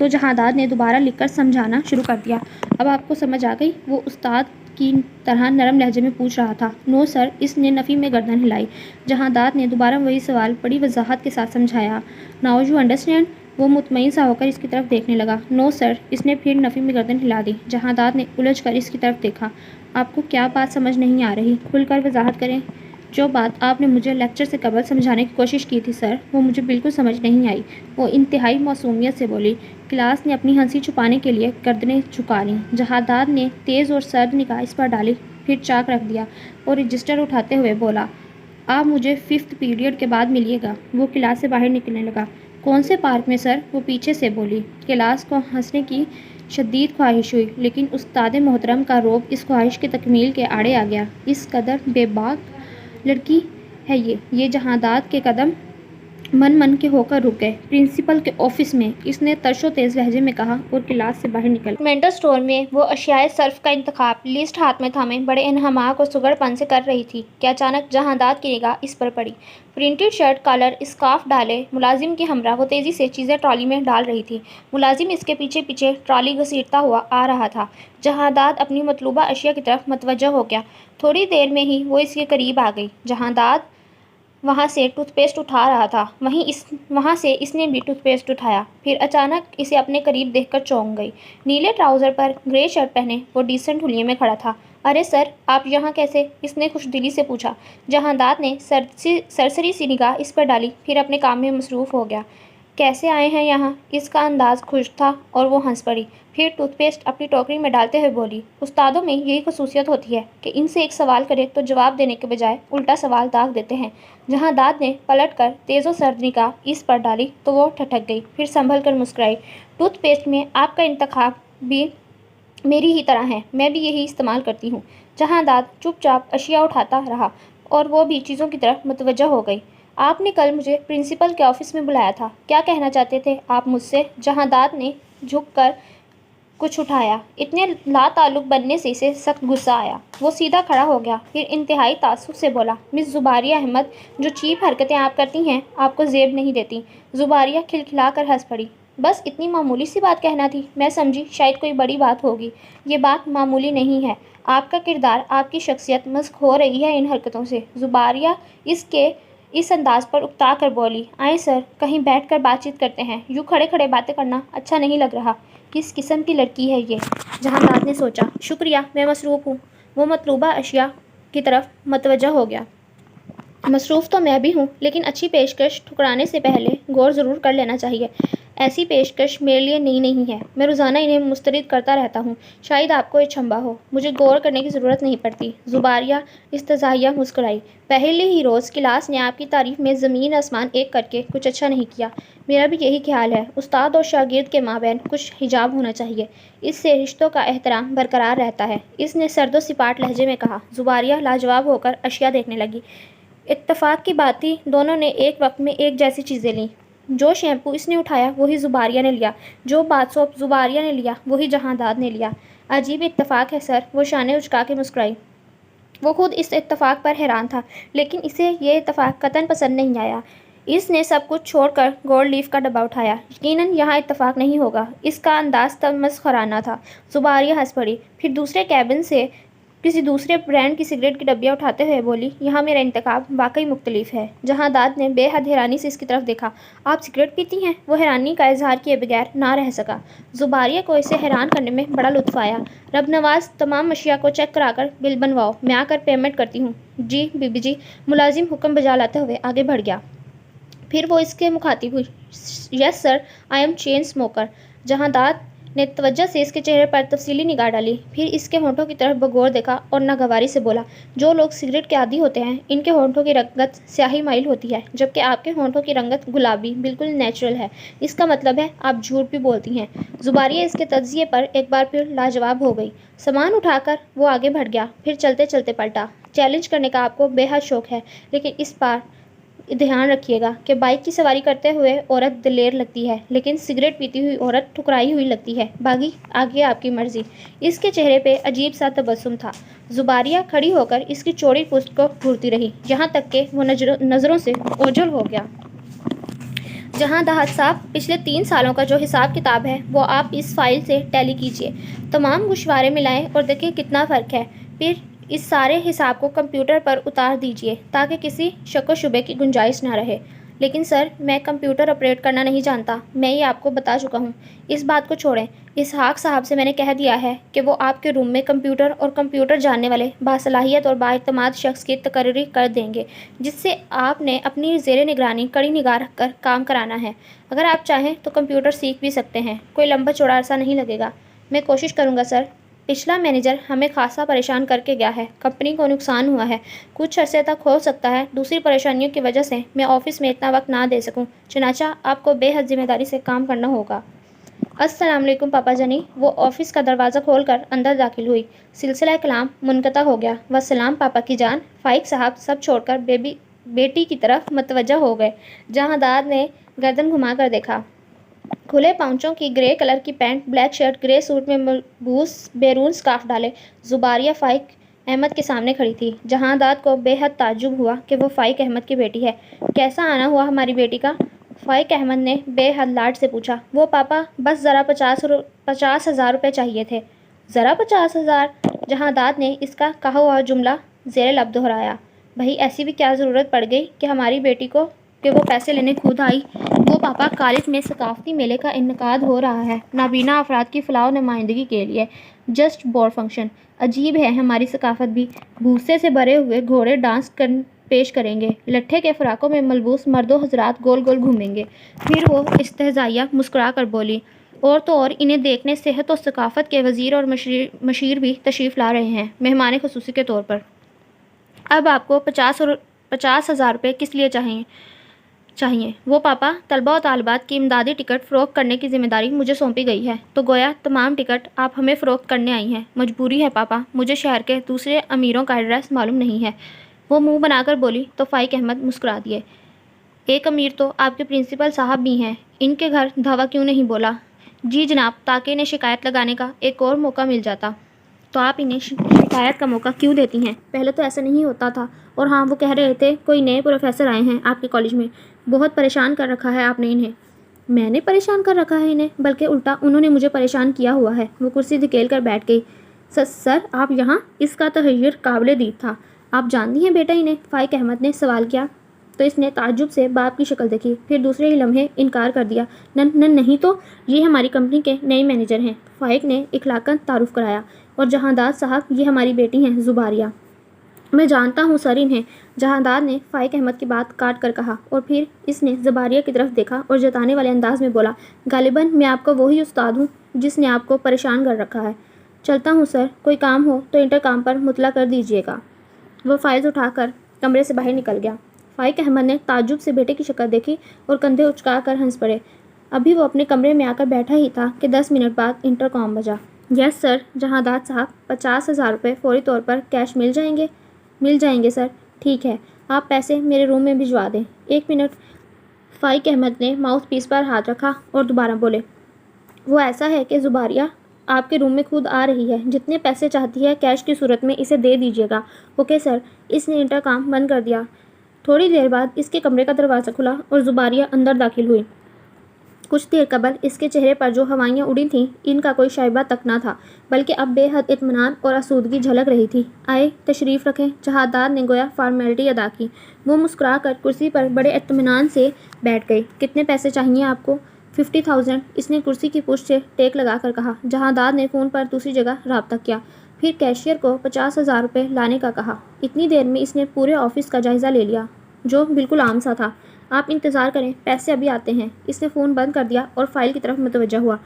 جہانداد نے دوبارہ لکھ کر سمجھانا شروع کر دیا. اب آپ کو سمجھ آ گئی؟ وہ استاد کی طرح نرم لہجے میں پوچھ رہا تھا. نو سر. اس نے نفی میں گردن ہلائی. جہانداد نے دوبارہ وہی سوال بڑی وضاحت کے ساتھ سمجھایا. Now you understand. وہ مطمئن سا ہو کر اس کی طرف دیکھنے لگا. نو سر. اس نے پھر نفی میں گردن ہلا دی. جہانداد نے الجھ کر اس کی طرف دیکھا. آپ کو کیا بات سمجھ نہیں آ رہی؟ کھل کر وضاحت کریں. جو بات آپ نے مجھے لیکچر سے قبل سمجھانے کی کوشش کی تھی سر، وہ مجھے بالکل سمجھ نہیں آئی. وہ انتہائی معصومیت سے بولی. کلاس نے اپنی ہنسی چھپانے کے لیے گردنیں جھکا لیں. جہانداد نے تیز اور سرد نگاہ اس پر ڈالی، پھر چاک رکھ دیا اور رجسٹر اٹھاتے ہوئے بولا. آپ مجھے 5th پیریڈ کے بعد ملیے گا. وہ کلاس سے باہر نکلنے لگا. کون سے پارک میں سر؟ وہ پیچھے سے بولی. کلاس کو ہنسنے کی شدید خواہش ہوئی، لیکن استاد محترم کا رعب اس خواہش کی تکمیل کے آڑے آ گیا. اس قدر بے باک لڑکی ہے یہ جہانداد کے قدم من کے ہو کر رک گئے. پرنسپل کے آفس میں، اس نے ترش و تیز لہجے میں کہا اور کلاس سے باہر نکل. مینٹل اسٹور میں وہ اشیائے صرف کا انتخاب لسٹ ہاتھ میں تھامے بڑے انہماک اور سگڑ پن سے کر رہی تھی کہ اچانک جہانداد کی نگاہ اس پر پڑی. پرنٹڈ شرٹ کالر اسکارف ڈالے ملازم کے ہمراہ وہ تیزی سے چیزیں ٹرالی میں ڈال رہی تھی. ملازم اس کے پیچھے پیچھے ٹرالی گھسیٹتا ہوا آ رہا تھا. جہانداد اپنی مطلوبہ اشیاء کی طرف متوجہ ہو گیا. تھوڑی دیر میں ہی وہ اس کے قریب آ گئی. جہانداد وہاں سے ٹوتھ پیسٹ اٹھا رہا تھا. وہاں سے اس نے بھی ٹوتھ پیسٹ اٹھایا. پھر اچانک اسے اپنے قریب دیکھ کر چونک گئی. نیلے ٹراؤزر پر گرے شرٹ پہنے وہ ڈیسنٹ حلیے میں کھڑا تھا. ارے سر، آپ یہاں کیسے؟ اس نے خوش دلی سے پوچھا. جہانداد نے سرسری سی نگاہ اس پر ڈالی، پھر اپنے کام میں مصروف ہو گیا. کیسے آئے ہیں یہاں؟ اس کا انداز خوش تھا اور وہ ہنس پڑی. پھر ٹوتھ پیسٹ اپنی ٹوکری میں ڈالتے ہوئے بولی. استادوں میں یہی خصوصیت ہوتی ہے کہ ان سے ایک سوال کرے تو جواب دینے کے بجائے الٹا سوال داغ دیتے ہیں. جہانداد نے پلٹ کر تیز و سرد نگاہ اس پر ڈالی تو وہ ٹھٹک گئی، پھر سنبھل کر مسکرائی. ٹوتھ پیسٹ میں آپ کا انتخاب بھی میری ہی طرح ہے، میں بھی یہی استعمال کرتی ہوں. جہانداد چپ چاپ اشیاء اٹھاتا رہا اور وہ بھی چیزوں کی طرف متوجہ ہو گئی. آپ نے کل مجھے پرنسپل کے آفس میں بلایا تھا. کیا کہنا چاہتے تھے آپ مجھ سے؟ جہانداد نے جھک کر کچھ اٹھایا. اتنے لا تعلق بننے سے اسے سخت غصہ آیا. وہ سیدھا کھڑا ہو گیا، پھر انتہائی تعصب سے بولا. مس زباریہ احمد، جو چیپ حرکتیں آپ کرتی ہیں آپ کو زیب نہیں دیتی. زباریہ کھلکھلا کر ہنس پڑی. بس اتنی معمولی سی بات کہنا تھی. میں سمجھی شاید کوئی بڑی بات ہوگی. یہ بات معمولی نہیں ہے. آپ کا کردار، آپ کی شخصیت مسخ ہو رہی ہے ان حرکتوں سے. زباریہ اس انداز پر اکتا کر بولی. آئیں سر، کہیں بیٹھ کر بات چیت کرتے ہیں. یوں کھڑے کھڑے باتیں کرنا اچھا نہیں لگ رہا. کس قسم کی لڑکی ہے یہ؟ جہانداد نے سوچا. شکریہ، میں مصروف ہوں. وہ مطلوبہ اشیاء کی طرف متوجہ ہو گیا. مصروف تو میں بھی ہوں، لیکن اچھی پیشکش ٹھکرانے سے پہلے غور ضرور کر لینا چاہیے. ایسی پیشکش میرے لیے نئی نہیں ہے. میں روزانہ انہیں مسترد کرتا رہتا ہوں. شاید آپ کو اچنبھا ہو. مجھے غور کرنے کی ضرورت نہیں پڑتی. زباریہ استزادیہ مسکرائی. پہلے ہی روز کلاس نے آپ کی تعریف میں زمین آسمان ایک کر کے کچھ اچھا نہیں کیا. میرا بھی یہی خیال ہے. استاد اور شاگرد کے مابین کچھ حجاب ہونا چاہیے. اس سے رشتوں کا احترام برقرار رہتا ہے. اس نے سرد و سپاٹ لہجے میں کہا. زباریہ لاجواب ہو کر اشیاء دیکھنے لگی. اتفاق کی بات تھی، دونوں نے ایک وقت میں ایک جیسی چیزیں لیں. جو شیمپو اس نے اٹھایا وہی زباریہ نے لیا. جو باتھ سوپ زباریہ نے لیا وہی جہانداد نے لیا. عجیب اتفاق ہے سر. وہ شانے اچکا کے مسکرائی. وہ خود اس اتفاق پر حیران تھا، لیکن اسے یہ اتفاق قطعاً پسند نہیں آیا. اس نے سب کچھ چھوڑ کر گولڈ لیف کا ڈبہ اٹھایا. یقیناً یہاں اتفاق نہیں ہوگا. اس کا انداز تمسخرانہ تھا. زباریہ ہنس پڑی. پھر دوسرے کیبن سے کسی دوسرے برانڈ کی سگریٹ کی ڈبیاں اٹھاتے ہوئے بولی. یہاں میرا انتخاب واقعی مختلف ہے. جہانداد نے بے حد حیرانی سے اس کی طرف دیکھا. آپ سگریٹ پیتی ہیں؟ وہ حیرانی کا اظہار کیے بغیر نہ رہ سکا. زباریہ کو اسے حیران کرنے میں بڑا لطف آیا. رب نواز، تمام اشیاء کو چیک کرا کر بل بنواؤ. میں آ کر پیمنٹ کرتی ہوں. جی بی بی جی. ملازم حکم بجا لاتے ہوئے آگے بڑھ گیا. फिर वो इसके मुखातिब हुई, yes sir, I am chain smoker. Jahandad ने तवज्जो से इसके चेहरे पर तफसीली निगाह डाली, फिर इसके होंठों की तरफ बगौर देखा और नागवारी से बोला, जो लोग सिगरेट के आदी होते हैं इनके होंठों की रंगत स्याही माइल होती है, जबकि आपके होंठों की रंगत गुलाबी बिल्कुल नेचुरल है। इसका मतलब है आप झूठ भी बोलती हैं। जुबारिया इसके तज्जिए पर एक बार फिर लाजवाब हो गई। सामान उठाकर वो आगे बढ़ गया, फिर चलते चलते पलटा। चैलेंज करने का आपको बेहद शौक है, लेकिन इस बार ध्यान रखिएगा कि बाइक की सवारी करते हुए औरत दिलेर लगती है, लेकिन सिगरेट पीती हुई औरत ठुकराई हुई लगती है। बागी, आगे आपकी मर्जी। इसके चेहरे पे अजीब सा तबस्सुम था। जुबारिया खड़ी होकर इसकी चौड़ी पुश्त को घूरती रही, यहाँ तक कि वो नज़रों से ओझल हो गया। जहांदाद साहब, पिछले 3 सालों का जो हिसाब किताब है वो आप इस फाइल से टैली कीजिए, तमाम गुशवारे मिलाएं और देखें कितना फ़र्क है। फिर इस सारे हिसाब को कंप्यूटर पर उतार दीजिए ताकि किसी शक व शुबे की गुंजाइश ना रहे। लेकिन सर, मैं कंप्यूटर ऑपरेट करना नहीं जानता, मैं ये आपको बता चुका हूँ। इस बात को छोड़ें, इसहाक साहब से मैंने कह दिया है कि वो आपके रूम में कंप्यूटर और कंप्यूटर जानने वाले बासलाहियत और बाइतमाद शख्स की तकर्री कर देंगे, जिससे आपने अपनी ज़ेरे निगरानी कड़ी निगाह रख कर काम कराना है। अगर आप चाहें तो कंप्यूटर सीख भी सकते हैं, कोई लंबा चौड़ा अरसा नहीं लगेगा। मैं कोशिश करूँगा सर। पिछला मैनेजर हमें खासा परेशान करके गया है, कंपनी को नुकसान हुआ है, कुछ अरसे तक हो सकता है दूसरी परेशानियों की वजह से मैं ऑफिस में इतना वक्त ना दे सकूं, चुनाचा आपको बेहद जिम्मेदारी से काम करना होगा। अस्सलाम वालेकुम पापा जानी। वो ऑफिस का दरवाज़ा खोलकर अंदर दाखिल हुई। सिलसिला कलाम मुनक़ता हो गया। वस्सलाम पापा की जान। फाइक साहब सब छोड़कर बेटी की तरफ मतवज्जा हो गए। जहांदाद ने गर्दन घुमा कर देखा। खुले पाँचों की ग्रे कलर की pant, black shirt, grey suit में मलबूस बैरून स्कार्फ डाले जुबारिया फ़ाइक अहमद के सामने खड़ी थी। जहांदाद को बेहद ताज्जुब हुआ कि वो फ़ाइक अहमद की बेटी है। कैसा आना हुआ हमारी बेटी का? फ़ाइक अहमद ने बेहद लाड से पूछा। वो पापा, बस ज़रा 50,000 रुपये चाहिए थे। ज़रा 50,000? जहांदाद ने इसका कहा हुआ जुमला ज़ेरे लब दोहराया। भाई, ऐसी भी क्या ज़रूरत पड़ गई कि हमारी बेटी को कि वो पैसे लेने खुद आई? वो पापा, कॉलेज में सकाफती मेले का इनकाद हो रहा है नाबीना अफराद की फ़लाह नुमाइंदगी के लिए, जस्ट बोर्ड फंक्शन। अजीब है हमारी सकाफत भी। भूसे से भरे हुए घोड़े डांस पेश करेंगे, लट्ठे के फ़राकों में मलबूस मर्दों हजरात गोल गोल घूमेंगे। फिर वो इस्तेहज़ाइया मुस्कुरा कर बोली, और तो और इन्हें देखने सेहत और सकाफत के वज़ीर और मशीर भी तशरीफ़ ला रहे हैं मेहमान ख़ुसूसी के तौर पर। अब आपको 50,000 रुपये किस लिए चाहिए? वो पापा, तलबा और तालिबात की इमदादी टिकट फ़रोख्त करने की ज़िम्मेदारी मुझे सौंपी गई है, तो गोया तमाम टिकट आप हमें फ़रोख्त करने आई हैं। मजबूरी है पापा, मुझे शहर के दूसरे अमीरों का एड्रेस मालूम नहीं है। वो मुंह बनाकर बोली तो फ़ाइक अहमद मुस्कुरा दिए। एक अमीर तो आपके प्रिंसिपल साहब भी हैं, इनके घर धावा क्यों नहीं बोला? जी जनाब, ताकि इन्हें शिकायत लगाने का एक और मौका मिल जाता। तो आप इन्हें शिकायत का मौका क्यों देती हैं? पहले तो ऐसा नहीं होता था। और हाँ, वो कह रहे थे कोई नए प्रोफेसर आए हैं आपके कॉलेज में, बहुत परेशान कर रखा है आपने इन्हें। मैंने परेशान कर रखा है इन्हें? बल्कि उल्टा उन्होंने मुझे परेशान किया हुआ है। वो कुर्सी धकेल कर बैठ गई। सर, आप यहाँ? इसका तहय्युर काबिल दीद था। आप जानती हैं बेटा इन्हें? फ़ाइक अहमद ने सवाल किया तो इसने ताज्जुब से बाप की शक्ल देखी, फिर दूसरे ही लम्हे इनकार कर दिया। नहीं तो ये हमारी कंपनी के नए मैनेजर हैं। फ़ाइक ने इखलाकन तारुफ कराया। और जहांदाद साहब, ये हमारी बेटी हैं जुबारिया। मैं जानता हूँ सर इन्हें, जहांदाद ने फ़ाइक अहमद की बात काट कर कहा। और फिर इसने जुबारिया की तरफ देखा और जताने वाले अंदाज में बोला, गालिबन मैं आपका वही उस्ताद हूँ जिसने आपको परेशान कर रखा है। चलता हूँ सर, कोई काम हो तो इंटरकॉम पर मुतला कर दीजिएगा। वो फाइल्स उठाकर कमरे से बाहर निकल गया। फ़ाइक अहमद ने ताज्जुब से बेटे की शक्ल देखी और कंधे उचका कर हंस पड़े। अभी वो अपने कमरे में आकर बैठा ही था कि 10 मिनट बाद इंटरकॉम बजा। यस सर, जहांदाद साहब, 50,000 रुपये फौरी तौर पर कैश मिल जाएंगे? मिल जाएंगे सर। ठीक है, आप पैसे मेरे रूम में भिजवा दें। 1 मिनट। फ़ाइक अहमद ने माउथ पीस पर हाथ रखा और दोबारा बोले, वो ऐसा है कि जुबारिया आपके रूम में खुद आ रही है, जितने पैसे चाहती है कैश की सूरत में इसे दे दीजिएगा। Okay sir. इसने इंटरकॉम बंद कर दिया। थोड़ी देर बाद इसके कमरे का दरवाज़ा खुला और जुबारिया अंदर दाखिल हुई। कुछ देर कबल इसके चेहरे पर जो हवाइयाँ उड़ी थीं, इनका कोई शाइबा तक ना था, बल्कि अब बेहद इत्मीनान और आसूदगी झलक रही थी। आए, तशरीफ़ रखें। जहांदाद ने गोया फॉर्मेलिटी अदा की। वो मुस्कुरा कर कुर्सी पर बड़े इत्मीनान से बैठ गई। कितने पैसे चाहिए आपको? 50,000। इसने कुर्सी की पुष्ट से टेक लगा कर कहा। जहांदाद ने फ़ोन पर दूसरी जगह रब्ता किया, फिर कैशियर को 50,000 रुपये लाने का कहा। इतनी देर में इसने पूरे ऑफिस का जायज़ा ले लिया, जो बिल्कुल आम सा था। آپ انتظار کریں، پیسے ابھی آتے ہیں۔ اس نے فون بند کر دیا اور فائل کی طرف متوجہ ہوا۔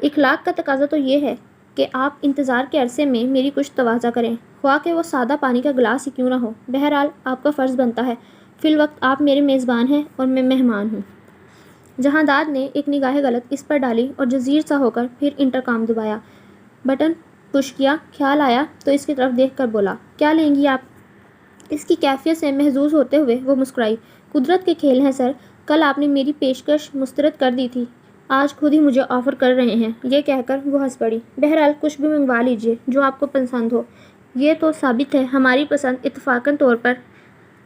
اخلاق کا تقاضا تو یہ ہے کہ آپ انتظار کے عرصے میں میری کچھ تواضع کریں، خواہ کہ وہ سادہ پانی کا گلاس ہی کیوں نہ ہو۔ بہرحال آپ کا فرض بنتا ہے، فی الوقت آپ میرے میزبان ہیں اور میں مہمان ہوں۔ جہانداد نے ایک نگاہ غلط اس پر ڈالی اور جزیر سا ہو کر پھر انٹرکام دبایا، بٹن پش کیا۔ خیال آیا تو اس کی طرف دیکھ کر بولا، کیا لیں گی آپ؟ اس کی کیفیت سے محظوظ ہوتے ہوئے وہ مسکرائی۔ قدرت کے کھیل ہیں سر، کل آپ نے میری پیشکش مسترد کر دی تھی، آج خود ہی مجھے آفر کر رہے ہیں۔ یہ کہہ کر وہ ہنس پڑی۔ بہرحال کچھ بھی منگوا لیجیے جو آپ کو پسند ہو۔ یہ تو ثابت ہے ہماری پسند اتفاقاً طور پر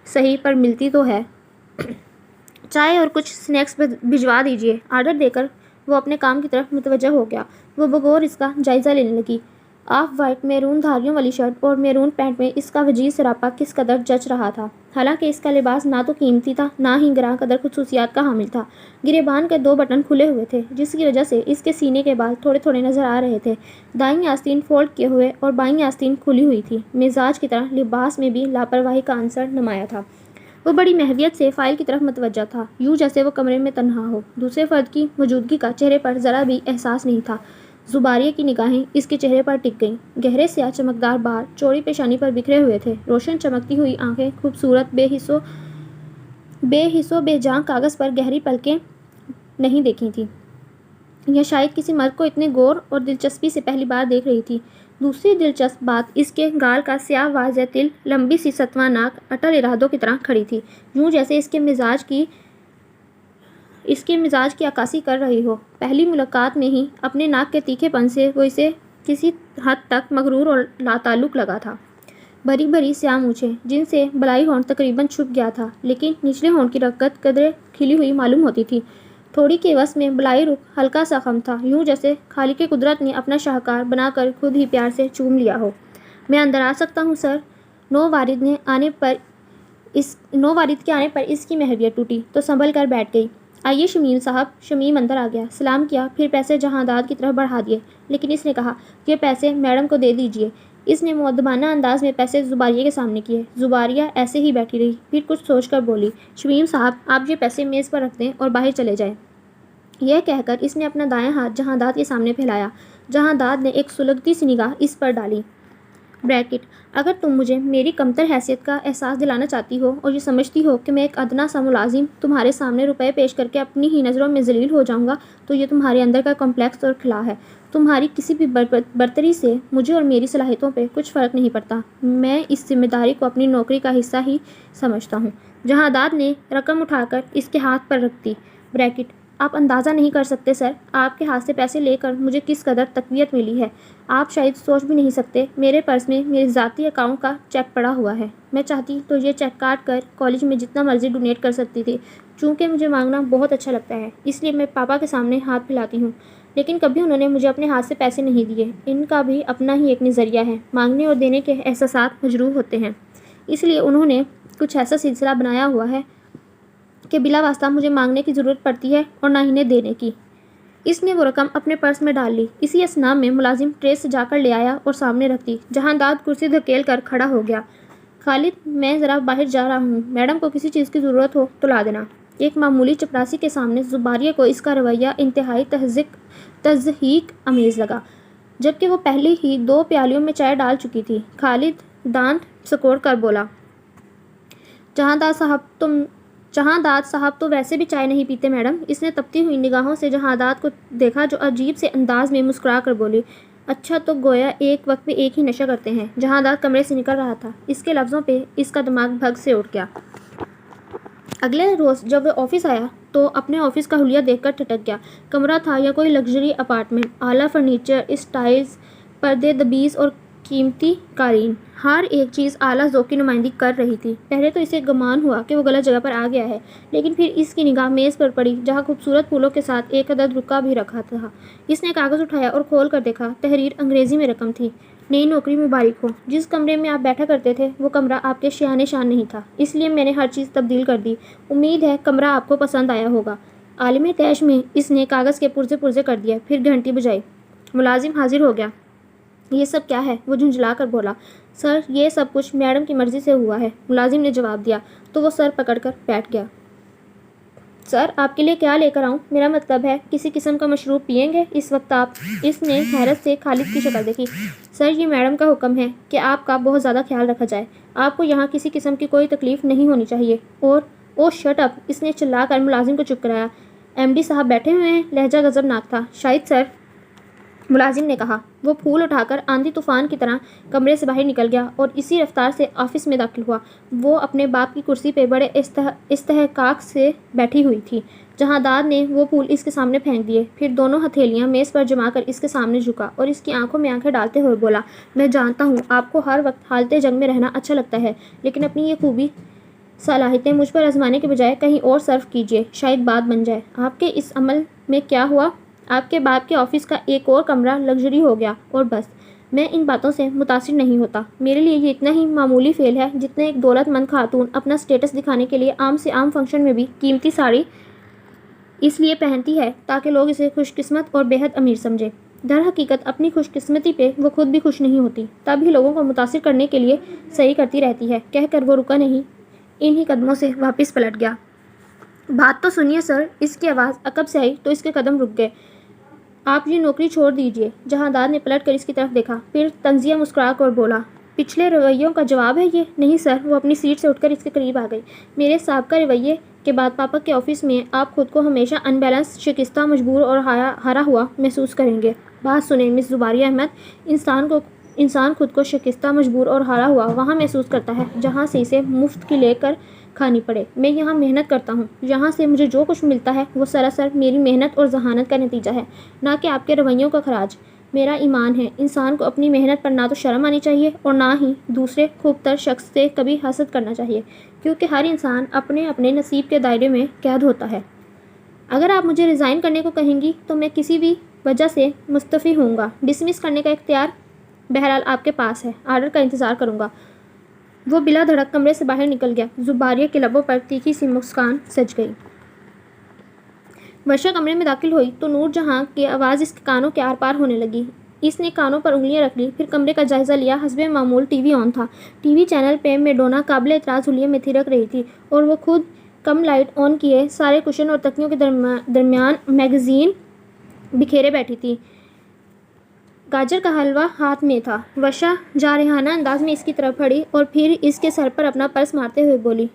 صحیح پر ملتی تو ہے۔ چائے اور کچھ سنیکس بھجوا دیجیے۔ آرڈر دے کر وہ اپنے کام کی طرف متوجہ ہو گیا۔ وہ بغور اس کا جائزہ لینے لگی۔ آف وائٹ میرون دھاریوں والی شرٹ اور میرون پینٹ میں اس کا وجیز سراپا کس قدر جچ رہا تھا، حالانکہ اس کا لباس نہ تو قیمتی تھا نہ ہی گراں قدر خصوصیات کا حامل تھا۔ گریبان کے 2 بٹن کھلے ہوئے تھے، جس کی وجہ سے اس کے سینے کے بال تھوڑے تھوڑے نظر آ رہے تھے۔ دائیں آستین فولڈ کیے ہوئے اور بائیں آستین کھلی ہوئی تھی۔ مزاج کی طرح لباس میں بھی لاپرواہی کا عنصر نمایاں تھا۔ وہ بڑی محویت سے فائل کی طرف متوجہ تھا، یوں جیسے وہ کمرے میں تنہا ہو، دوسرے فرد کی موجودگی کا چہرے پر ذرا بھی احساس نہیں تھا۔ زباریہ کی نگاہیں اس کے چہرے پر ٹک گئیں۔ گہرے سیاہ چمکدار بال چوڑی پیشانی پر بکھرے ہوئے تھے، روشن چمکتی ہوئی آنکھیں خوبصورت بے حس و بے جان کاغذ پر گہری پلکیں نہیں دیکھی تھیں، یا شاید کسی مرد کو اتنے غور اور دلچسپی سے پہلی بار دیکھ رہی تھی۔ دوسری دلچسپ بات، اس کے گال کا سیاہ واضح تل لمبی سی ستواں ناک اٹل ارادوں کی طرح کھڑی تھی، یوں جیسے اس کے مزاج کی عکاسی کر رہی ہو۔ پہلی ملاقات میں ہی اپنے ناک کے تیکھے پن سے وہ اسے کسی حد تک مغرور اور لاتعلق لگا تھا۔ بری بری سیاہ مونچھیں جن سے بلائی ہونٹ تقریباً چھپ گیا تھا، لیکن نچلے ہونٹ کی رگت قدرے کھلی ہوئی معلوم ہوتی تھی۔ تھوڑی کے عوض میں بلائی رخ ہلکا سا خم تھا، یوں جیسے خالق قدرت نے اپنا شاہکار بنا کر خود ہی پیار سے چوم لیا ہو۔ میں اندر آ سکتا ہوں سر؟ نو وارد کے آنے پر اس کی محویت ٹوٹی تو سنبھل کر بیٹھ گئی۔ آئیے شمیم صاحب۔ شمیم اندر آ گیا، سلام کیا، پھر پیسے جہانداد کی طرف بڑھا دیے، لیکن اس نے کہا، یہ پیسے میڈم کو دے دیجیے۔ اس نے مؤدبانہ انداز میں پیسے زباریہ کے سامنے کیے۔ زباریہ ایسے ہی بیٹھی رہی، پھر کچھ سوچ کر بولی، شمیم صاحب آپ یہ پیسے میز پر رکھ دیں اور باہر چلے جائیں۔ یہ کہہ کر اس نے اپنا دایاں ہاتھ جہانداد کے سامنے پھیلایا۔ جہانداد نے ایک سلگتی سی نگاہ اس پر ڈالی۔ بریکٹ، اگر تم مجھے میری کمتر حیثیت کا احساس دلانا چاہتی ہو اور یہ سمجھتی ہو کہ میں ایک ادنا سا ملازم تمہارے سامنے روپے پیش کر کے اپنی ہی نظروں میں ذلیل ہو جاؤں گا، تو یہ تمہارے اندر کا کمپلیکس اور خلا ہے۔ تمہاری کسی بھی برتری سے مجھے اور میری صلاحیتوں پہ کچھ فرق نہیں پڑتا۔ میں اس ذمہ داری کو اپنی نوکری کا حصہ ہی سمجھتا ہوں۔ جہانداد نے رقم اٹھا کر اس کے ہاتھ پر رکھ دی۔ بریکٹ، آپ اندازہ نہیں کر سکتے سر، آپ کے ہاتھ سے پیسے لے کر مجھے کس قدر تقویت ملی ہے۔ آپ شاید سوچ بھی نہیں سکتے، میرے پرس میں میرے ذاتی اکاؤنٹ کا چیک پڑا ہوا ہے۔ میں چاہتی تو یہ چیک کاٹ کر کالج میں جتنا مرضی ڈونیٹ کر سکتی تھی۔ چونکہ مجھے مانگنا بہت اچھا لگتا ہے، اس لیے میں پاپا کے سامنے ہاتھ پھیلاتی ہوں، لیکن کبھی انہوں نے مجھے اپنے ہاتھ سے پیسے نہیں دیے۔ ان کا بھی اپنا ہی ایک نظریہ ہے، مانگنے اور دینے کے احساسات مجروح ہوتے ہیں، اس لیے انہوں نے کچھ ایسا سلسلہ بنایا ہوا ہے کہ بلا واسطہ مجھے مانگنے کی ضرورت پڑتی ہے اور نہ انہیں دینے کی۔ اس نے وہ رقم اپنے پرس میں ڈال لی۔ اسی اثنا میں ملازم ٹرے سے جا کر لے آیا اور سامنے رکھ دی۔ جہانداد کرسی دھکیل کر کھڑا ہو گیا۔ خالد، میں ذرا باہر جا رہا ہوں، میڈم کو کسی چیز کی ضرورت ہو تو لا دینا۔ ایک معمولی چپراسی کے سامنے زباریہ کو اس کا رویہ انتہائی تضحیک امیز لگا، جبکہ وہ پہلے ہی 2 پیالیوں میں چائے ڈال چکی تھی۔ خالد دانت سکوڑ کر بولا، جہانداد صاحب تو ویسے بھی چائے نہیں پیتے میڈم۔ اس نے تپتی ہوئی نگاہوں سے جہانداد کو دیکھا جو عجیب سے انداز میں مسکرا کر بولی، اچھا تو گویا ایک وقت میں ایک ہی نشہ کرتے ہیں۔ جہانداد کمرے سے نکل رہا تھا، اس کے لفظوں پہ اس کا دماغ بھگ سے اٹھ گیا۔ اگلے روز جب وہ آفس آیا تو اپنے آفس کا حلیہ دیکھ کر ٹھٹک گیا۔ کمرہ تھا یا کوئی لگژری اپارٹمنٹ، اعلیٰ فرنیچر، اسٹائلز، پردے دبیز اور قیمتی قالین، ہر ایک چیز اعلیٰ ذوق کی نمائندگی کر رہی تھی۔ پہلے تو اسے گمان ہوا کہ وہ غلط جگہ پر آ گیا ہے، لیکن پھر اس کی نگاہ میز پر پڑی جہاں خوبصورت پھولوں کے ساتھ ایک عدد رکا بھی رکھا تھا۔ اس نے کاغذ اٹھایا اور کھول کر دیکھا۔ تحریر انگریزی میں رقم تھی، نئی نوکری مبارک ہو۔ جس کمرے میں آپ بیٹھا کرتے تھے وہ کمرہ آپ کے شایان شان نہیں تھا، اس لیے میں نے ہر چیز تبدیل کر دی۔ امید ہے کمرہ آپ کو پسند آیا ہوگا۔ عالم تیش میں اس نے کاغذ کے پرزے کر دیا، پھر گھنٹی بجائی۔ ملازم حاضر ہو گیا۔ یہ سب کیا ہے؟ وہ جھنجھلا کر بولا، سر یہ سب کچھ میڈم کی مرضی سے ہوا ہے۔ ملازم نے جواب دیا تو وہ سر پکڑ کر بیٹھ گیا۔ سر آپ کے لیے کیا لے کر آؤں؟ میرا مطلب ہے کسی قسم کا مشروب پئیں گے اس وقت آپ؟ اس نے حیرت سے خالد کی شکل دیکھی۔ سر یہ میڈم کا حکم ہے کہ آپ کا بہت زیادہ خیال رکھا جائے، آپ کو یہاں کسی قسم کی کوئی تکلیف نہیں ہونی چاہیے۔ اور او شٹ اپ، اس نے چلا کر ملازم کو چپ کرایا۔ ایم ڈی صاحب بیٹھے ہوئے ہیں، لہجہ غضبناک تھا۔ شاید سر، ملازم نے کہا۔ وہ پھول اٹھا کر آندھی طوفان کی طرح کمرے سے باہر نکل گیا اور اسی رفتار سے آفس میں داخل ہوا۔ وہ اپنے باپ کی کرسی پہ بڑے استحقاق سے بیٹھی ہوئی تھی۔ جہانداد نے وہ پھول اس کے سامنے پھینک دیے، پھر دونوں ہتھیلیاں میز پر جما کر اس کے سامنے جھکا اور اس کی آنکھوں میں آنکھیں ڈالتے ہوئے بولا، میں جانتا ہوں آپ کو ہر وقت حالت جنگ میں رہنا اچھا لگتا ہے، لیکن اپنی یہ خوبی صلاحیتیں مجھ پر آزمانے کے بجائے کہیں اور صرف کیجیے، شاید بات بن جائے۔ آپ کے اس عمل میں کیا ہوا؟ آپ کے باپ کے آفس کا ایک اور کمرہ لگژری ہو گیا اور بس۔ میں ان باتوں سے متاثر نہیں ہوتا۔ میرے لیے یہ اتنا ہی معمولی فعل ہے جتنا ایک دولت مند خاتون اپنا سٹیٹس دکھانے کے لیے عام سے عام فنکشن میں بھی قیمتی ساڑی اس لیے پہنتی ہے تاکہ لوگ اسے خوش قسمت اور بے حد امیر سمجھیں۔ در حقیقت اپنی خوش قسمتی پہ وہ خود بھی خوش نہیں ہوتی، تب بھی لوگوں کو متاثر کرنے کے لیے صحیح کرتی رہتی ہے۔ کہہ کر وہ رکا نہیں، انہی قدموں سے واپس پلٹ گیا۔ بات تو سنیے سر۔ اس کی آواز عقب سے آئی تو اس کے قدم رک گئے۔ آپ یہ نوکری چھوڑ دیجیے۔ جہانداد نے پلٹ کر اس کی طرف دیکھا، پھر طنزیہ مسکرا کر بولا، پچھلے رویوں کا جواب ہے یہ؟ نہیں سر۔ وہ اپنی سیٹ سے اٹھ کر اس کے قریب آ گئی۔ میرے سابقہ رویے کے بعد پاپا کے آفس میں آپ خود کو ہمیشہ ان بیلنس، شکستہ، مجبور اور ہارا ہوا محسوس کریں گے۔ بات سنیں مس زباریہ احمد، انسان خود کو شکستہ، مجبور اور ہارا ہوا وہاں محسوس کرتا ہے جہاں سے اسے مفت کی لے کر کھانی پڑے۔ میں یہاں محنت کرتا ہوں، یہاں سے مجھے جو کچھ ملتا ہے وہ سراسر میری محنت اور ذہانت کا نتیجہ ہے، نہ کہ آپ کے رویوں کا خراج۔ میرا ایمان ہے انسان کو اپنی محنت پر نہ تو شرم آنی چاہیے اور نہ ہی دوسرے خوب تر شخص سے کبھی حسد کرنا چاہیے، کیونکہ ہر انسان اپنے اپنے نصیب کے دائرے میں قید ہوتا ہے۔ اگر آپ مجھے ریزائن کرنے کو کہیں گی تو میں کسی بھی وجہ سے مستعفی ہوں گا۔ ڈسمس کرنے کا اختیار بہرحال آپ کے پاس ہے، آرڈر کا انتظار کروں گا۔ وہ بلا دھڑک کمرے سے باہر نکل گیا۔ زباریہ کے لبوں پر تیکھی سی مسکان سج گئی۔ ورشا کمرے میں داخل ہوئی تو نور جہاں کی آواز اس کے کانوں کے آر پار ہونے لگی۔ اس نے کانوں پر انگلیاں رکھ لی، پھر کمرے کا جائزہ لیا۔ حسب معمول ٹی وی آن تھا۔ ٹی وی چینل پہ میڈونا قابل اعتراض حلیے میں تھرک رہی تھی اور وہ خود کم لائٹ آن کیے سارے کشن اور تکیوں کے درمیان میگزین بکھیرے بیٹھی تھی۔ گاجر کا حلوہ ہاتھ میں تھا۔ ورشا جارحانہ انداز میں اس کی طرف بڑھی اور پھر اس کے سر پر اپنا پرس مارتے ہوئے بولی،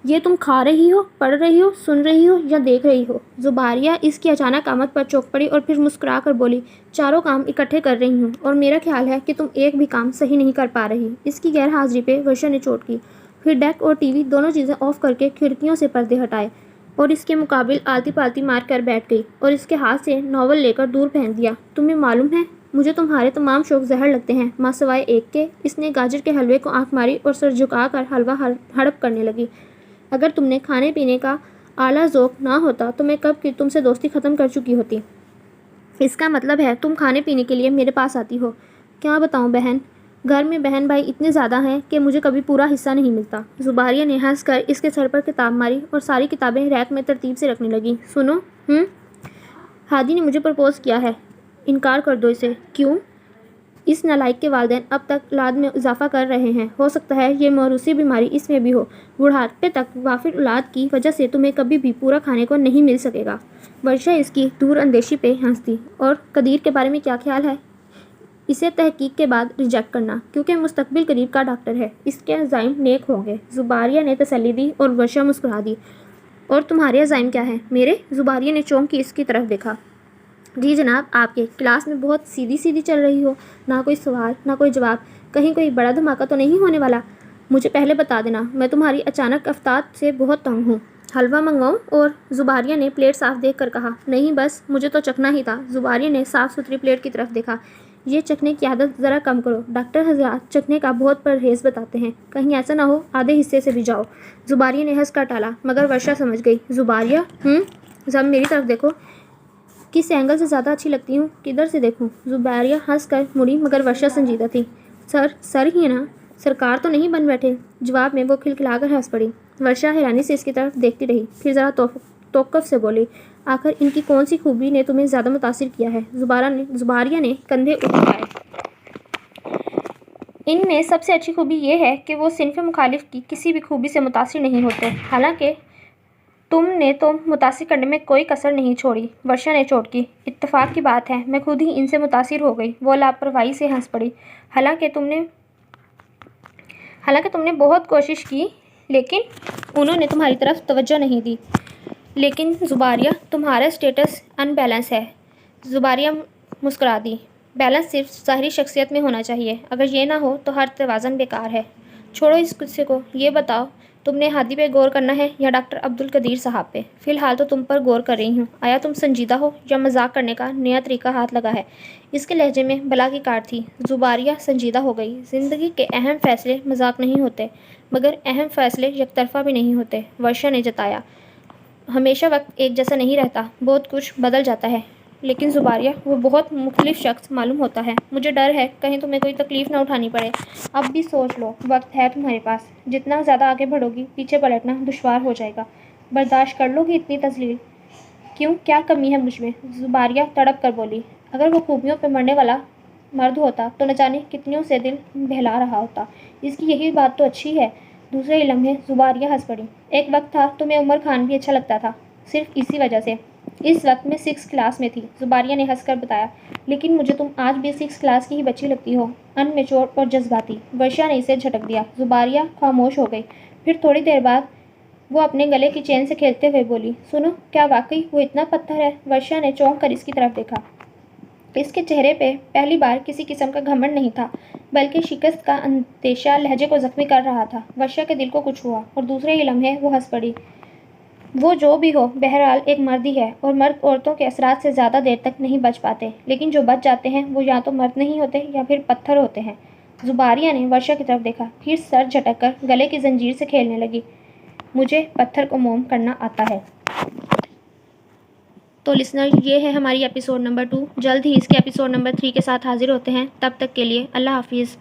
یہ تم کھا رہی ہو، پڑھ رہی ہو، سن رہی ہو یا دیکھ رہی ہو؟ زباریہ اس کی اچانک آمد پر چونک پڑی اور پھر مسکرا کر بولی، چاروں کام اکٹھے کر رہی ہوں اور میرا خیال ہے کہ تم ایک بھی کام صحیح نہیں کر پا رہی۔ اس کی غیر حاضری پہ ورشا نے چوٹ کی، پھر ڈیک اور ٹی وی دونوں چیزیں آف کر کے کھڑکیوں سے پردے ہٹائے اور اس کے مقابل آلتی پالتی مار کر بیٹھ گئی اور اس کے ہاتھ سے ناول لے کر دور پھینک دیا۔ تمہیں معلوم ہے مجھے تمہارے تمام شوق زہر لگتے ہیں ماں سوائے ایک کے۔ اس نے گاجر کے حلوے کو آنکھ ماری اور سر جھکا کر حلوہ ہڑپ کرنے لگی۔ اگر تم نے کھانے پینے کا اعلیٰ ذوق نہ ہوتا تو میں کب کی تم سے دوستی ختم کر چکی ہوتی۔ اس کا مطلب ہے تم کھانے پینے کے لیے میرے پاس آتی ہو۔ کیا بتاؤں بہن، گھر میں بہن بھائی اتنے زیادہ ہیں کہ مجھے کبھی پورا حصہ نہیں ملتا۔ زباریہ نے ہنس کر اس کے سر پر کتاب ماری اور ساری کتابیں ریک میں ترتیب سے رکھنے لگی۔ سنو، ہادی نے مجھے پرپوز کیا ہے، انکار کر دو اسے۔ کیوں؟ اس نالائق کے والدین اب تک اولاد میں اضافہ کر رہے ہیں، ہو سکتا ہے یہ موروثی بیماری اس میں بھی ہو۔ بڑھاپے تک وافر اولاد کی وجہ سے تمہیں کبھی بھی پورا کھانے کو نہیں مل سکے گا۔ ورشا اس کی دور اندیشی پہ ہنس دی۔ اور قدیر کے بارے میں کیا خیال ہے؟ اسے تحقیق کے بعد ریجیکٹ کرنا، کیونکہ مستقبل قریب کا ڈاکٹر ہے، اس کے عزائم نیک ہوں گے۔ زباریہ نے تسلی دی اور ورشا مسکرا دی۔ اور تمہارے عزائم کیا ہیں؟ میرے؟ زباریہ نے چونک کے اس کی طرف دیکھا۔ جی جناب، آپ کے کلاس میں بہت سیدھی سیدھی چل رہی ہو، نہ کوئی سوال نہ کوئی جواب، کہیں کوئی بڑا دھماکہ تو نہیں ہونے والا؟ مجھے پہلے بتا دینا، میں تمہاری اچانک افتاد سے بہت تنگ ہوں۔ حلوہ منگواؤں؟ اور زباریہ نے پلیٹ صاف دیکھ کر کہا، نہیں بس مجھے تو چکھنا ہی تھا۔ زباریہ نے صاف ستھری پلیٹ کی طرف دیکھا، یہ چکھنے کی عادت ذرا کم کرو، ڈاکٹر حضرات چکھنے کا بہت پرہیز بتاتے ہیں، کہیں ایسا نہ ہو آدھے حصے سے بھی جاؤ۔ زباریہ نے ہنس کر ٹالا، مگر ورشا سمجھ گئی۔ زباریہ، ذرا میری طرف دیکھو، کس اینگل سے زیادہ اچھی لگتی ہوں؟ کدھر سے دیکھوں؟ زباریہ ہنس کر مڑی، مگر ورشا سنجیدہ تھی۔ سر ہی نا، سرکار تو نہیں بن بیٹھے؟ جواب میں وہ کھلکھلا کر ہنس پڑی۔ ورشا حیرانی سے اس کی طرف دیکھتی رہی، پھر ذرا توقف سے بولی، آخر ان کی کون سی خوبی نے تمہیں زیادہ متاثر کیا ہے؟ زباریہ نے کندھے اٹھائے۔ ان میں سب سے اچھی خوبی یہ ہے کہ وہ صنف مخالف کی کسی بھی خوبی سے متاثر نہیں ہوتے۔ حالانکہ تم نے تو متاثر کرنے میں کوئی کسر نہیں چھوڑی، ورشا نے چوٹ کی۔ اتفاق کی بات ہے میں خود ہی ان سے متاثر ہو گئی۔ وہ لاپرواہی سے ہنس پڑی۔ حالانکہ تم نے بہت کوشش کی لیکن انہوں نے تمہاری طرف توجہ نہیں دی۔ لیکن زباریہ تمہارا اسٹیٹس ان بیلنس ہے۔ زباریہ مسکرا دی۔ بیلنس صرف ظاہری شخصیت میں ہونا چاہیے، اگر یہ نہ ہو تو ہر توازن بیکار ہے۔ چھوڑو اس قصے کو، یہ بتاؤ تم نے ہادی پہ غور کرنا ہے یا ڈاکٹر عبدالقدیر صاحب پہ؟ فی الحال تو تم پر غور کر رہی ہوں۔ آیا تم سنجیدہ ہو یا مذاق کرنے کا نیا طریقہ ہاتھ لگا ہے؟ اس کے لہجے میں بلا کی کاٹ تھی۔ زباریہ سنجیدہ ہو گئی۔ زندگی کے اہم فیصلے مذاق نہیں ہوتے، مگر اہم فیصلے یک طرفہ بھی نہیں ہوتے، ورشا نے جتایا۔ ہمیشہ وقت ایک جیسا نہیں رہتا، بہت کچھ بدل جاتا ہے۔ لیکن زباریہ وہ بہت مختلف شخص معلوم ہوتا ہے۔ مجھے ڈر ہے کہیں تمہیں کوئی تکلیف نہ اٹھانی پڑے۔ اب بھی سوچ لو، وقت ہے تمہارے پاس۔ جتنا زیادہ آگے بڑھو گی پیچھے پلٹنا دشوار ہو جائے گا۔ برداشت کر لو گی اتنی تذلیل؟ کیوں، کیا کمی ہے مجھ میں؟ زباریہ تڑپ کر بولی۔ اگر وہ خوبیوں پہ مرنے والا مرد ہوتا تو نہ جانے کتنیوں سے دل بہلا رہا ہوتا۔ اس کی یہی بات تو اچھی ہے۔ دوسرے ہی لمحے زباریہ ہنس پڑی۔ ایک وقت تھا تمہیں عمر خان بھی اچھا لگتا تھا، صرف اسی وجہ سے۔ اس وقت میں 6 کلاس میں تھی، زباریہ نے ہنس کر بتایا۔ لیکن مجھے تم آج بھی 6 کلاس کی ہی بچی لگتی ہو، ان میچور اور جذباتی۔ ورشا نے اسے جھٹک دیا۔ زباریہ خاموش ہو گئی۔ پھر تھوڑی دیر بعد وہ اپنے گلے کی چین سے کھیلتے ہوئے بولی، سنو، کیا واقعی وہ اتنا پتھر ہے؟ ورشا نے چونک کر اس کی طرف دیکھا۔ اس کے چہرے پہ پہلی بار کسی قسم کا گھمنڈ نہیں تھا، بلکہ شکست کا اندیشہ لہجے کو زخمی کر رہا تھا۔ ورشا کے دل کو کچھ ہوا اور دوسرے ہی لمحے وہ ہنس پڑی۔ وہ جو بھی ہو، بہرحال ایک مرد ہی ہے، اور مرد عورتوں کے اثرات سے زیادہ دیر تک نہیں بچ پاتے، لیکن جو بچ جاتے ہیں وہ یا تو مرد نہیں ہوتے یا پھر پتھر ہوتے ہیں۔ زباریہ نے ورشا کی طرف دیکھا، پھر سر جھٹک کر گلے کی زنجیر سے کھیلنے لگی۔ مجھے پتھر کو موم کرنا آتا ہے۔ تو لسنر، یہ ہے ہماری ایپیسوڈ نمبر 2۔ جلد ہی اس کے ایپیسوڈ نمبر 3 کے ساتھ حاضر ہوتے ہیں۔ تب تک کے لیے اللہ حافظ۔